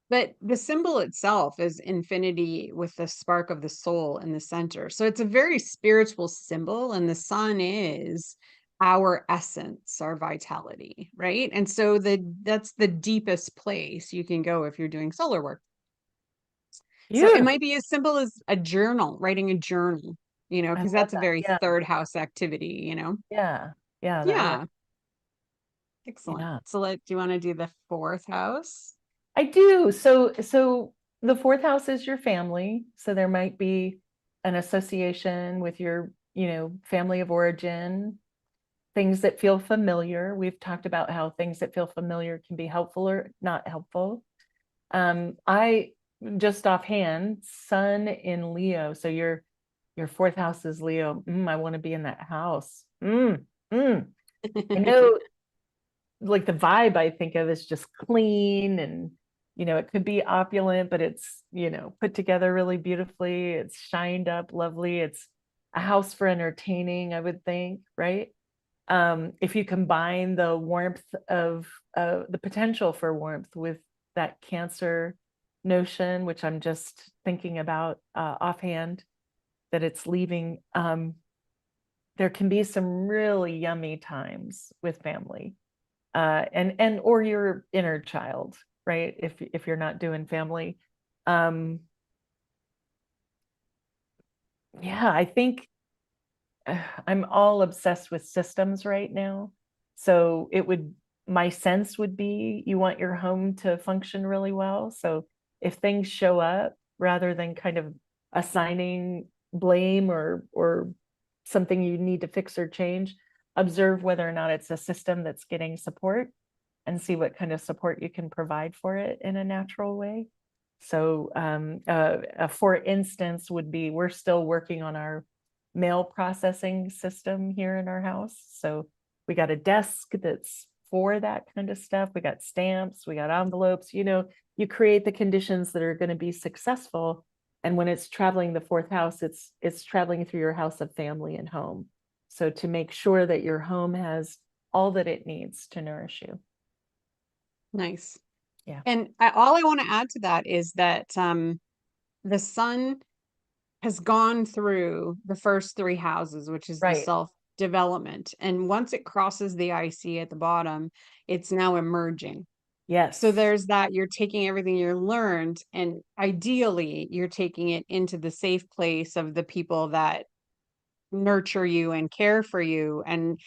But the symbol itself is infinity with the spark of the soul in the center. So it's a very spiritual symbol, and the sun is our essence, our vitality, right? And so that's the deepest place you can go if you're doing solar work. So it might Beautiful. be as simple as a journal, writing a journal, I because love that's a that. very Yeah. third house activity. Yeah. Yeah. I like. Yeah, excellent. Yeah. So do you want to do the fourth house? I do. So the fourth house is your family. So there might be an association with your, family of origin, things that feel familiar. We've talked about how things that feel familiar can be helpful or not helpful. I just offhand, Sun in Leo. So your fourth house is Leo. I want to be in that house. I know, like the vibe I think of is just clean and it could be opulent, but it's put together really beautifully. It's shined up lovely. It's a house for entertaining, I would think, right? If you combine the warmth of the potential for warmth with that Cancer notion, which I'm just thinking about offhand, that it's leaving, there can be some really yummy times with family, and or your inner child, right? If you're not doing family, um, yeah, I think I'm all obsessed with systems right now. So my sense would be you want your home to function really well. So if things show up, rather than kind of assigning blame or something you need to fix or change, observe whether or not it's a system that's getting support and see what kind of support you can provide for it in a natural way. So, for instance, would be we're still working on our mail processing system here in our house. So we got a desk that's for that kind of stuff. We got stamps, we got envelopes. You create the conditions that are going to be successful. And when it's traveling the fourth house, it's traveling through your house of family and home. So to make sure that your home has all that it needs to nourish you. Nice. Yeah. And all I want to add to that is that the sun has gone through the first three houses, which is the Right. self development. And once it crosses the IC at the bottom, it's now emerging. So Yes. there's that, you're taking everything you learned, and ideally, you're taking it into the safe place of the people that nurture you and care for you, and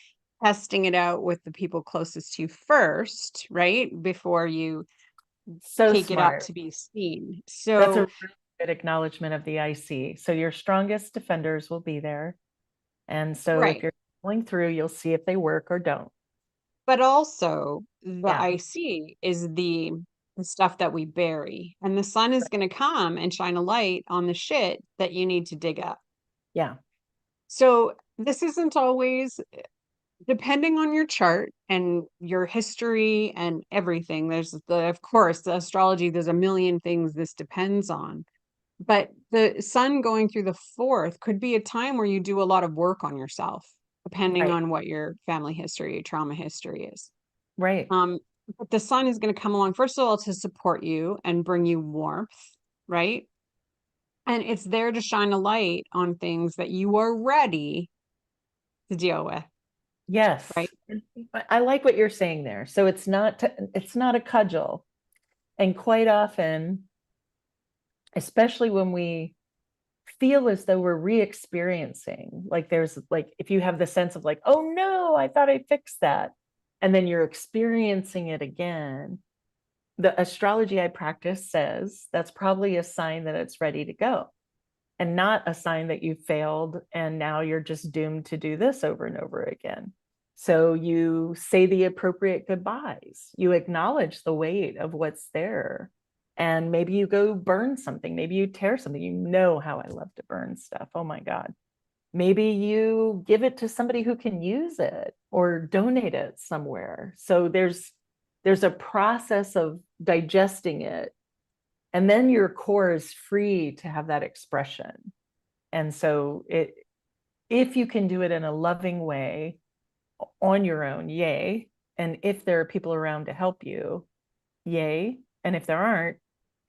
testing it out with the people closest to you first, right? Before you So take it up smart. to be seen. That's a So, really good acknowledgement of the IC. So your strongest defenders will be there. And so if right. you're going through, you'll see if they work or don't. But also, the Yeah. IC is the stuff that we bury, and the sun is going to come and shine a light on the shit that you need to dig up. Yeah. So, this isn't always, depending on your chart and your history and everything. There's of course, the astrology, there's a million things this depends on. But the sun going through the fourth could be a time where you do a lot of work on yourself, depending Right. on what your family history, trauma history is. Right. Um, but the sun is going to come along, first of all, to support you and bring you warmth, right? And it's there to shine a light on things that you are ready to deal with, right? Yes. I like what you're saying there. So it's not a cudgel. And quite often, especially when we feel as though we're re-experiencing, like there's like if you have the sense of like, oh no, I thought I fixed that, and then you're experiencing it again, the astrology I practice says that's probably a sign that it's ready to go, and not a sign that you failed and now you're just doomed to do this over and over again. So you say the appropriate goodbyes, you acknowledge the weight of what's there, and maybe you go burn something, maybe you tear something. You know how I love to burn stuff. Oh my God. Maybe you give it to somebody who can use it or donate it somewhere. So there's a process of digesting it, and then your core is free to have that expression. And so it if you can do it in a loving way on your own, yay. And if there are people around to help you, yay. And if there aren't,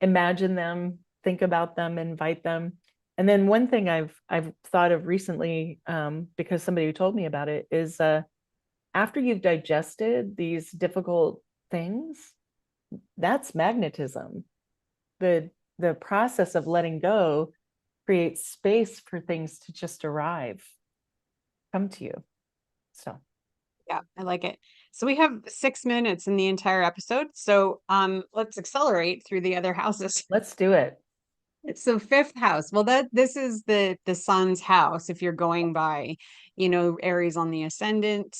imagine them, think about them, invite them. And then one thing I've thought of recently, because somebody told me about it, is after you've digested these difficult things, that's magnetism. The process of letting go creates space for things to just arrive, come to you. So Yeah, I like it. So we have 6 minutes in the entire episode. So let's accelerate through the other houses. let's do it. So fifth house. Well, this is the sun's house. If you're going by, Aries on the ascendant,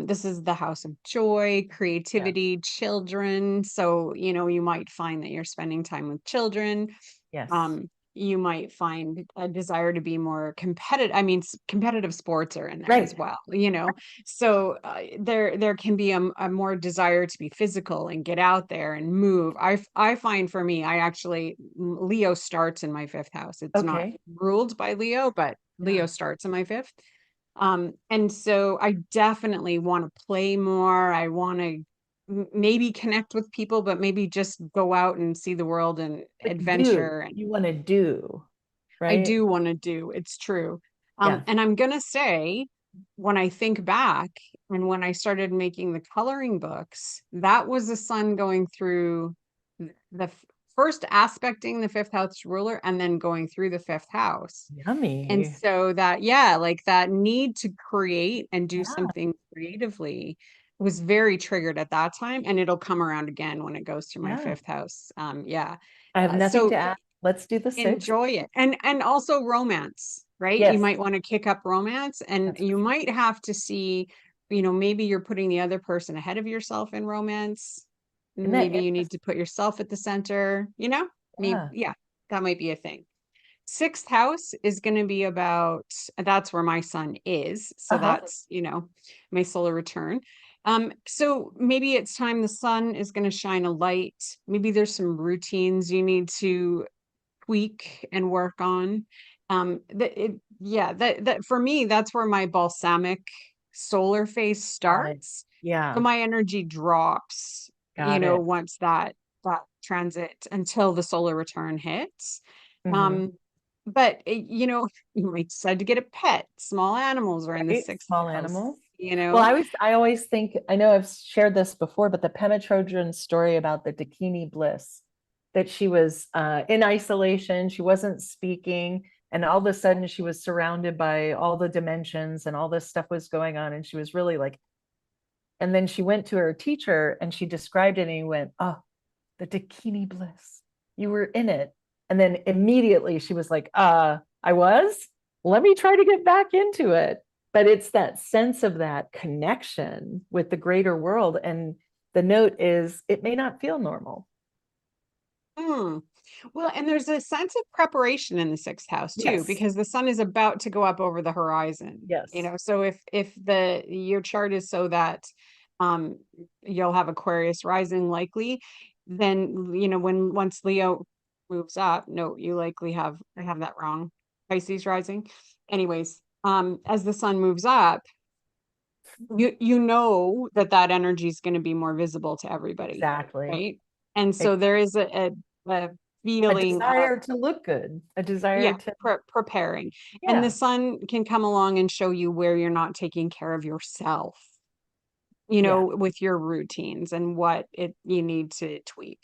this is the house of joy, Yeah. creativity, children. So, you might find that you're spending time with children. Yes. um you might find a desire to be more competitive. I mean, competitive sports are in there as Right. well, so there can be a more desire to be physical and get out there and move. I find, for me, I actually, Leo starts in my fifth house. It's not Okay. ruled by Leo, but Yeah. Leo starts in my fifth. And so I definitely want to play more. I want to maybe connect with people, but maybe just go out and see the world and Like do. adventure. And You want to do, I right? do want to do, it's true. Yeah. And I'm gonna say, when I think back and when I started making the coloring books, that was the sun going through first aspecting the fifth house ruler and then going through the fifth house. And Yummy. so that, yeah, like that need to create and do Yeah. something creatively was very triggered at that time, and it'll come around again when it goes through my Yeah. fifth house. Yeah. I have nothing So to add. Let's do the sixth. enjoy it. And also romance, right? You Yes, might want to kick up romance, and that's for you sure. might have to see, maybe you're putting the other person ahead of yourself in romance. Isn't that Maybe you need interesting? to put yourself at the center, maybe, Yeah. yeah, that might be a thing. Sixth house is going to be about, that's where my sun is. So Uh-huh. that's, my solar return. So maybe it's time the sun is going to shine a light. Maybe there's some routines you need to tweak and work on. Yeah, that for me, that's where my balsamic solar phase Got it. starts. So Yeah. my energy drops, Got it. once that transit until the solar return hits. Hmm. Um, but you might decide to get a pet. Small animals are in the Right? sixth Small house, animals. you Well, know. I always think, I know I've shared this before, but the Pema Chodron story about the Dakini bliss, that she was in isolation, she wasn't speaking, and all of a sudden she was surrounded by all the dimensions and all this stuff was going on, and she was really like, and then she went to her teacher and she described it, and he went, "Oh, the Dakini bliss, you were in it." And then immediately she was like, I was, let me try to get back into it. But it's that sense of that connection with the greater world. And the note is, it may not feel normal. Hmm. Well, and there's a sense of preparation in the sixth house too, Yes. because the sun is about to go up over the horizon. Yes. So if the your chart is so that um you'll have Aquarius rising likely, then when once Leo moves up, no, you likely have I have that wrong. Pisces rising. Anyways, as the sun moves up, you know that energy is going to be more visible to everybody, Exactly. right? And so there is a A feeling of, desire to look good, a desire yeah, to, preparing, and the yeah, sun can come along and show you where you're not taking care of yourself, yeah. with your routines and what it you need to tweak.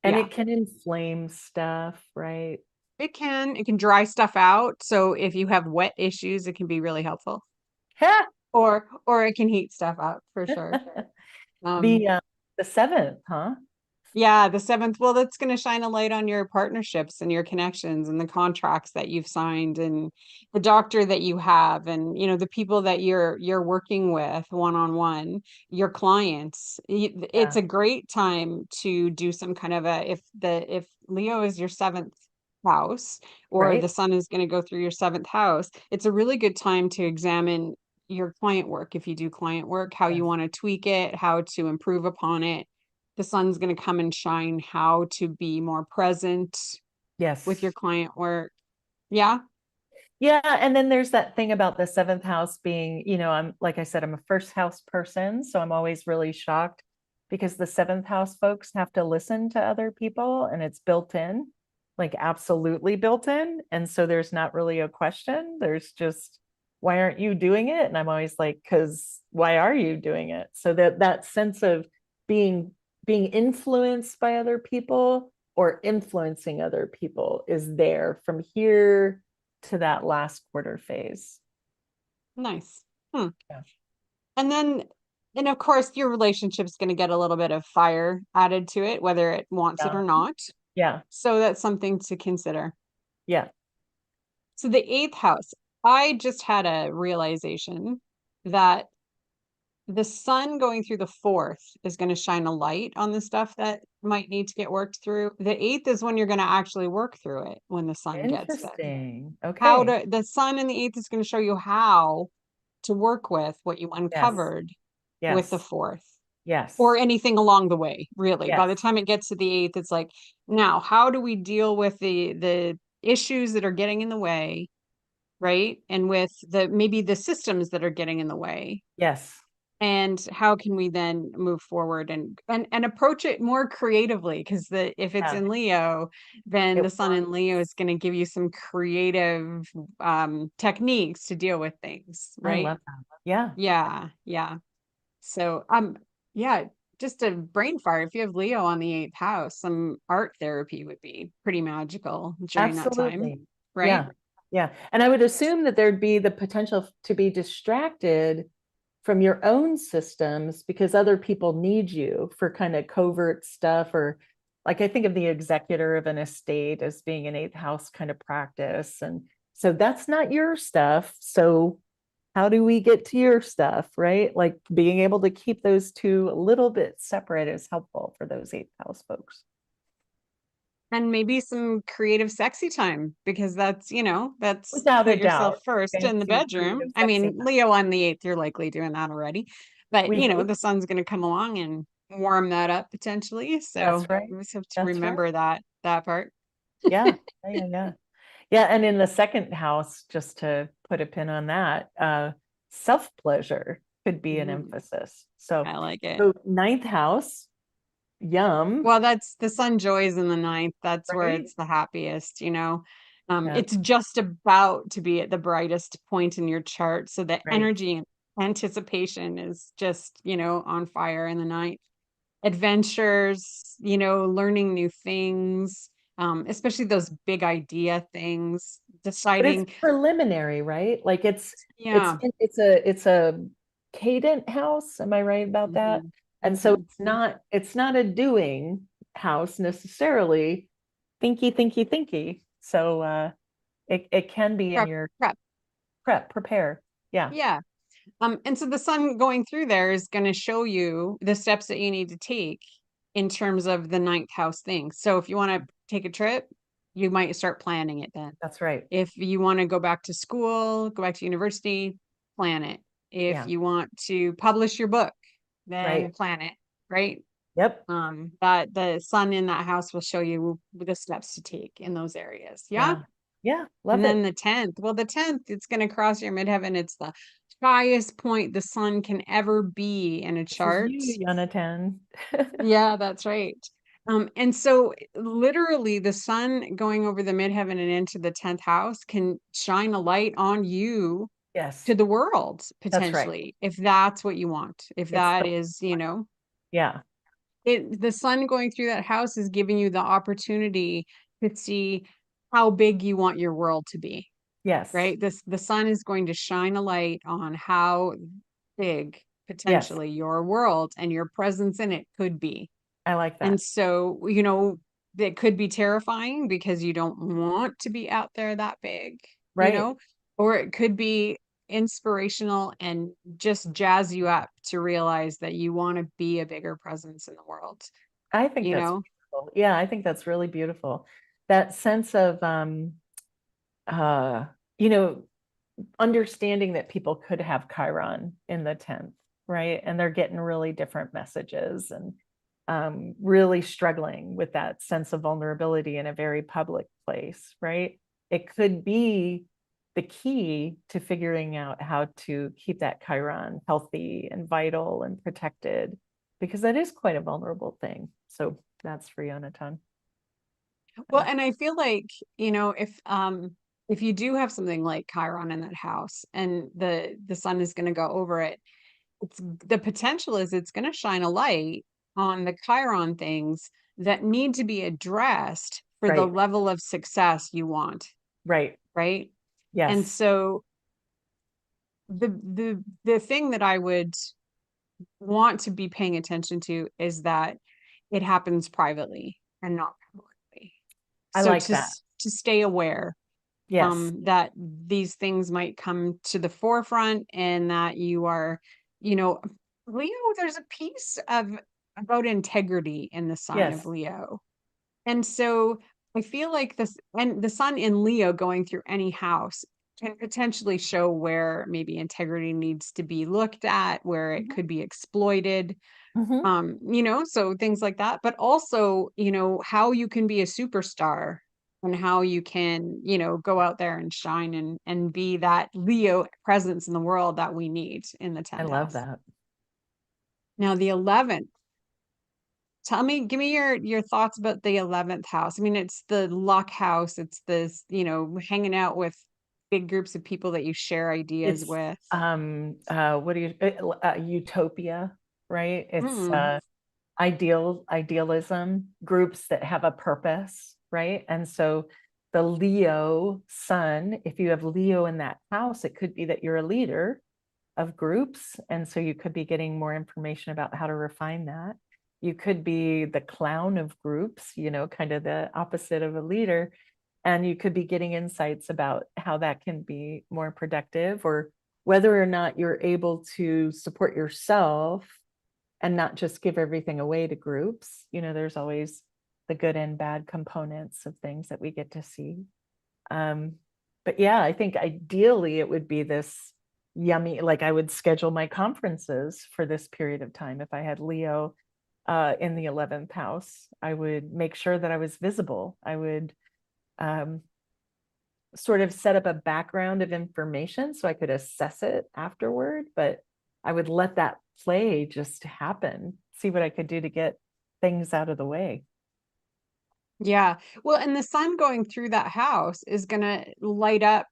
And Yeah, it can inflame stuff, right? it can dry stuff out, so if you have wet issues it can be really helpful, or it can heat stuff out for sure. um the uh, the seventh, huh? Yeah, the seventh. Well, that's going to shine a light on your partnerships and your connections and the contracts that you've signed and the doctor that you have and the people that you're working with one on one, your clients. It's Yeah, a great time to do some kind of if Leo is your seventh house or the right. sun is going to go through your seventh house, it's a really good time to examine your client work. If you do client work, how you Yes. want to tweak it, how to improve upon it. The sun's going to come and shine how to be more present with your Yes. client work. Yeah. Yeah, and then there's that thing about the seventh house being, I'm like I said, I'm a first house person, so I'm always really shocked because the seventh house folks have to listen to other people and it's built in, like absolutely built in. And so there's not really a question. There's just, why aren't you doing it? And I'm always like, because why are you doing it? So that sense of being being influenced by other people or influencing other people is there from here to that last quarter phase. Nice. Hmm. Yeah. And then, and of course, your relationship's going to get a little bit of fire added to it, whether it wants it Yeah. or not. Yeah. So that's something to consider. Yeah. So the eighth house, I just had a realization that the sun going through the fourth is going to shine a light on the stuff that might need to get worked through. The eighth is when you're going to actually work through it when the sun gets there. Interesting. How Okay. to The sun in the eighth is going to show you how to work with what you Yes. uncovered with the Yes. fourth or Yes. anything along the way, really. By the Yes. time it gets to the eighth, it's like, now how do we deal with the issues that are getting in the way, right? And with the maybe the systems that are getting in the way, Yes. and how can we then move forward and approach it more creatively, because the if it's Yeah. in Leo, then It the sun in Leo wants. is going to give you some creative techniques to deal with things, I right? love that. Yeah. Yeah, yeah. So yeah, just a brain fart. If you have Leo on the eighth house, some art therapy would be pretty magical during that time, Absolutely. right? Yeah. Yeah. And I would assume that there'd be the potential to be distracted from your own systems because other people need you for kind of covert stuff, or like I think of the executor of an estate as being an eighth house kind of practice. And so that's not your stuff. So how do we get to your stuff, right? Like being able to keep those two a little bit separate is helpful for those eighth house folks. And maybe some creative sexy time, because that's Without a put yourself doubt, first in the fancy creative bedroom. I sexy mean, time. Leo on the eighth, you're likely doing that already. But We hope. the sun's gonna come along and warm that up potentially. That's So right. we just have to That's right. remember that part. Yeah. Yeah. Yeah. Yeah, and in the second house, just to put a pin on that, self-pleasure could be an Mm, emphasis. So, I like it. so ninth house, yum, Well, that's the sun joys in the ninth. That's where right? it's the happiest. Yeah. It's just about to be at the brightest point in your chart. So the Right. energy and anticipation is just, on fire in the night. Adventures, learning new things, especially those big idea things, But it's deciding, preliminary, right? Like yeah. it's a cadent house. Am I right about that? Mhm, And so mhm. it's not a doing house necessarily. Thinky. So it can be in Prep, your prep. prepare. Yeah. Yeah. And so the sun going through there is going to show you the steps that you need to take in terms of the ninth house thing. So if you want to take a trip, you might start planning it then. That's right. If you want to go back to school, go back to university, plan it. If Yeah. you want to publish your book, then Right. plan it, right? Yep. That the sun in that house will show you the steps to take in those areas. Yeah. Yeah. Yeah. And Love then it. the 10th, well, the 10th, it's going to cross your midheaven. It's the highest point the sun can ever be in a This is chart. you, Jonathan. Yeah, that's right. And so literally the sun going over the midheaven and into the 10th house can shine a light on you Yes, to the world that's right. potentially, if that's what you want. If It's that the is, yeah. the sun going through that house is giving you the opportunity to see how big you want your world to be, Yes. right? The sun is going to shine a light on how big Yes. potentially your world and your presence in it could be. I like And that. so, that could be terrifying because you don't want to be out there that big, Right. or it could be inspirational and just jazz you up to realize that you want to be a bigger presence in the world, I think you that's know? beautiful. Yeah, I think that's really beautiful. That sense of uh you know understanding that people could have Chiron in the 10th, right? And they're getting really different messages and really struggling with that sense of vulnerability in a very public place, right? It could be the key to figuring out how to keep that Chiron healthy and vital and protected, because that is quite a vulnerable thing. So that's for Yonatan. Well, and I feel like, if you do have something like Chiron in that house and the sun is going to go over it, the potential is it's going to shine a light on the Chiron things that need to be addressed for the Right, level of success you want, right. right? And Yes, so the thing that I would want to be paying attention to is that it happens privately and not publicly. I So like that. to stay aware, Yes, that these things might come to the forefront and that you are, you know, Leo, there's a piece of about integrity in the sign of yes, Leo. And so I feel like this, and the sun in Leo going through any house can potentially show where maybe integrity needs to be looked at, where it mhm, could be exploited, mhm. so things like that, but also, how you can be a superstar and how you can, go out there and shine and be that Leo presence in the world that we need in the I 10th love house. that. Now the 11th, give me your thoughts about the 11th house. I mean, it's the luck house. It's this, hanging out with big groups of people that you share ideas It's with. what do you utopia, right? It's Mm, idealism, groups that have a purpose, right? And so the Leo sun, if you have Leo in that house, it could be that you're a leader of groups. And so you could be getting more information about how to refine that. You could be the clown of groups, kind of the opposite of a leader. And you could be getting insights about how that can be more productive, or whether or not you're able to support yourself and not just give everything away to groups. There's always the good and bad components of things that we get to see. Um, but yeah, I think ideally it would be this yummy, like I would schedule my conferences for this period of time. If I had Leo in the 11th house, I would make sure that I was visible. I would um, sort of set up a background of information so I could assess it afterward, but I would let that play just happen, see what I could do to get things out of the way. Yeah. Well, and the sun going through that house is going to light up,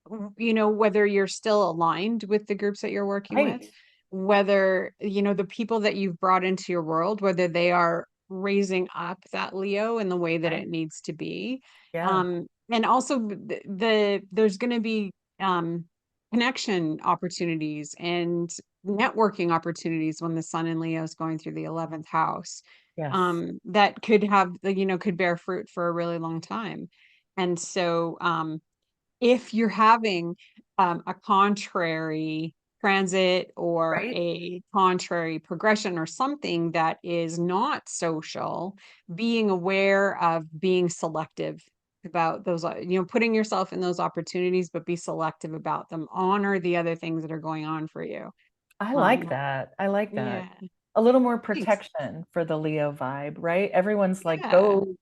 whether you're still aligned with the groups that you're working with, Right. whether, the people that you've brought into your world, whether they are raising up that Leo in the way that it Right. needs to be. Yeah. And also there's going to be um, connection opportunities and networking opportunities when the sun in Leo is going through the 11th house, Yes. that could have, could bear fruit for a really long time. And so, if you're having a contrary transit or Right. a contrary progression or something that is not social, being aware of being selective about those, putting yourself in those opportunities, but be selective about them. Honor the other things that are going on for you. I like Um, that. I like that. yeah, A little more thanks. protection for the Leo vibe, right? Everyone's like, Yeah. go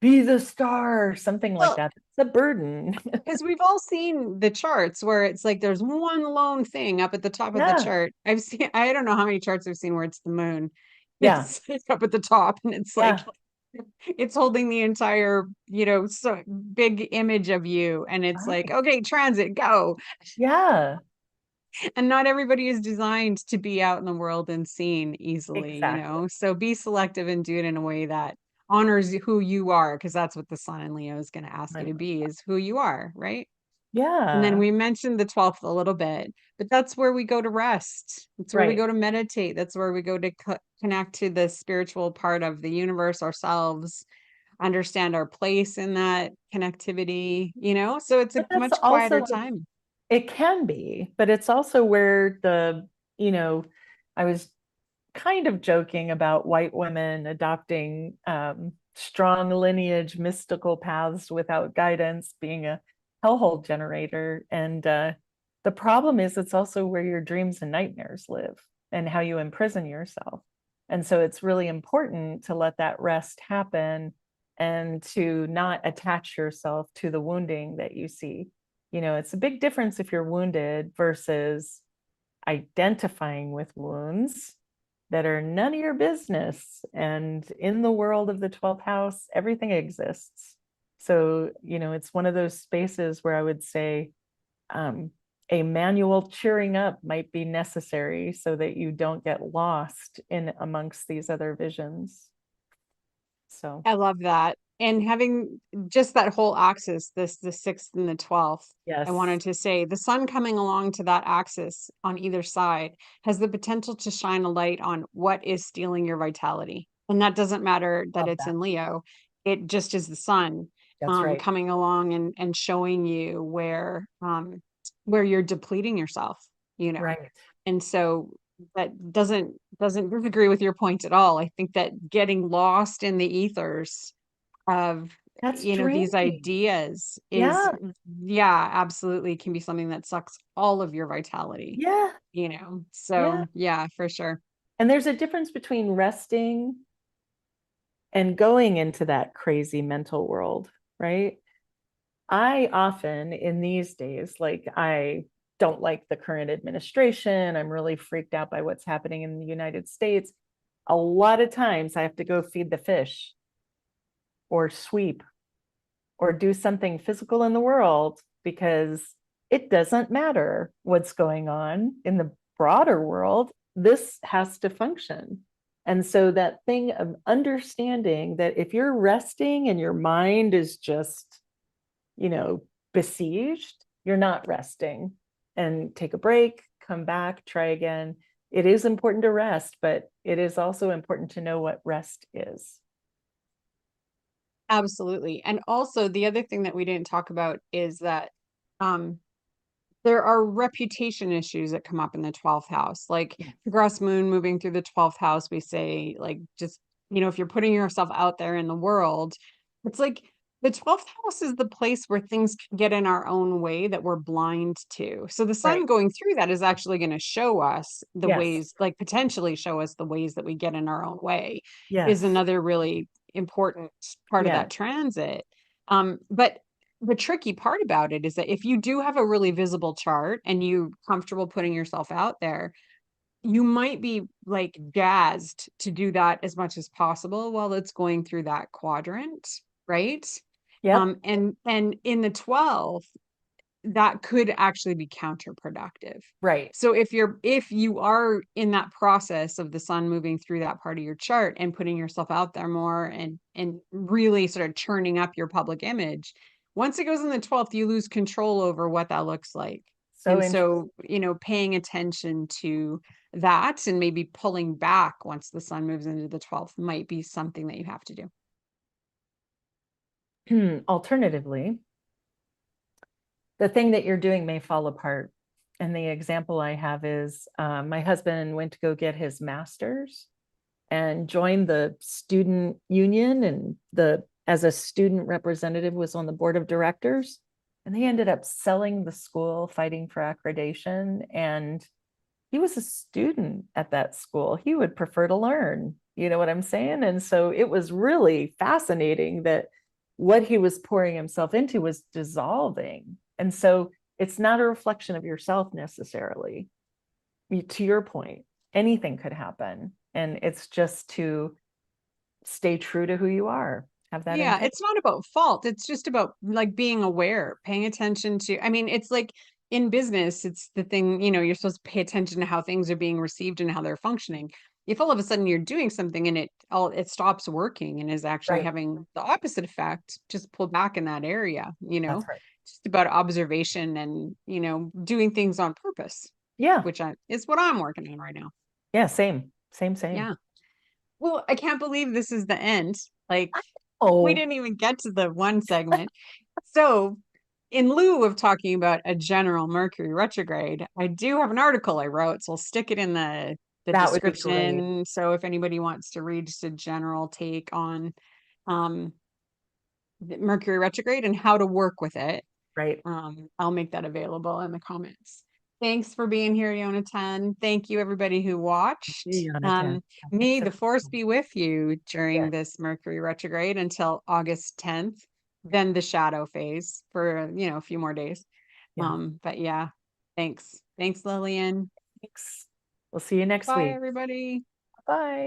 be the star, something like Well, that. It's a burden. because we've all seen the charts where it's like there's one lone thing up at the top of the Yeah. chart. I don't know how many charts I've seen where it's the moon. Yeah. It's like up at the top and it's like Yeah. it's holding the entire, so big image of you. And it's like, Right. okay, transit, go. Yeah. And not everybody is designed to be out in the world and seen easily, Exactly. So be selective and do it in a way that honors who you are, because that's what the sun in Leo is going to ask you Right. to be, is who you are, right? And then Yeah. we mentioned the 12th a little bit, but that's where we go to rest. It's where we Right. go to meditate. That's where we go to connect to the spiritual part of the universe, ourselves, understand our place in that connectivity, So it's a But that's much quieter also, time. it can be, but it's also where you know, I was kind of joking about white women adopting strong lineage, mystical paths without guidance, being a hellhole generator. And the problem is, it's also where your dreams and nightmares live and how you imprison yourself. And so it's really important to let that rest happen and to not attach yourself to the wounding that you see. It's a big difference if you're wounded versus identifying with wounds that are none of your business. And in the world of the 12th house, everything exists. So, it's one of those spaces where I would say a manual cheering up might be necessary so that you don't get lost in amongst these other visions. So, I love that. And having just that whole axis, the 6th and the 12th, I yes, wanted to say the sun coming along to that axis on either side has the potential to shine a light on what is stealing your vitality. And that doesn't matter that love it's that. in Leo. It just is the sun That's right. coming along and showing you where you're depleting yourself, you know. Right. And so that doesn't disagree with your point at all. I think that getting lost in the ethers of, That's these draining. ideas is, Yeah. yeah, absolutely can be something that sucks all of your vitality, Yeah. Yeah. So yeah, for sure. And there's a difference between resting and going into that crazy mental world, right? I often in these days, like, I don't like the current administration. I'm really freaked out by what's happening in the United States. A lot of times I have to go feed the fish or sweep or do something physical in the world because it doesn't matter what's going on in the broader world. This has to function. And so that thing of understanding that if you're resting and your mind is just, you know, besieged, you're not resting. And take a break, come back, try again. It is important to rest, but it is also important to know what rest is. Absolutely. And also the other thing that we didn't talk about is that um there are reputation issues that come up in the 12th house. Like Yes. progress moon moving through the 12th house, we say, like, just, if you're putting yourself out there in the world, it's like the 12th house is the place where things can get in our own way that we're blind to. So the sun Right. going through that is actually going to show us the Yes. ways, like potentially show us the ways that we get in our own way, is Yes. another really important part of Yeah. that transit. But the tricky part about it is that if you do have a really visible chart and you comfortable putting yourself out there, you might be like jazzed to do that as much as possible while it's going through that quadrant. right? Yep. And in the 12th, that could actually be counterproductive. Right. So if you are in that process of the sun moving through that part of your chart and putting yourself out there more and really sort of churning up your public image, once it goes in the 12th, you lose control over what that looks like. So And interesting. so, paying attention to that and maybe pulling back once the sun moves into the 12th might be something that you have to do. Alternatively, the thing that you're doing may fall apart. And the example I have is my husband went to go get his master's and joined the student union, and as a student representative was on the board of directors, and they ended up selling the school, fighting for accreditation. And he was a student at that school. He would prefer to learn, you know what I'm saying? And so it was really fascinating that what he was pouring himself into was dissolving. And so it's not a reflection of yourself necessarily. To your point, anything could happen. And it's just to stay true to who you are, have that Yeah, intent. it's not about fault. It's just about like being aware, paying attention to, I mean, it's like in business, it's the thing, you're supposed to pay attention to how things are being received and how they're functioning. If all of a sudden you're doing something and it stops working and is actually Right. having the opposite effect, just pull back in that area. That's right. Just about observation and, doing things on purpose, Yeah. which is what I'm working on right now. Yeah. Same, same, same. Yeah. Well, I can't believe this is the end. Like, we Oh, didn't even get to the one segment. So, in lieu of talking about a general Mercury retrograde, I do have an article I wrote, so I'll stick it in the that would be great. description. So if anybody wants to read just a general take on um, Mercury retrograde and how to work with it, Right. I'll make that available in the comments. Thanks for being here, Yonatan. Thank you, everybody who watched. You, Jonathan. Thanks May so the force much. be with you during Yes. this Mercury retrograde until August 10th, then the shadow phase for, a few more days. Yeah. But yeah, thanks. Thanks, Lillian. Thanks. We'll see you next Bye, week. everybody. Bye.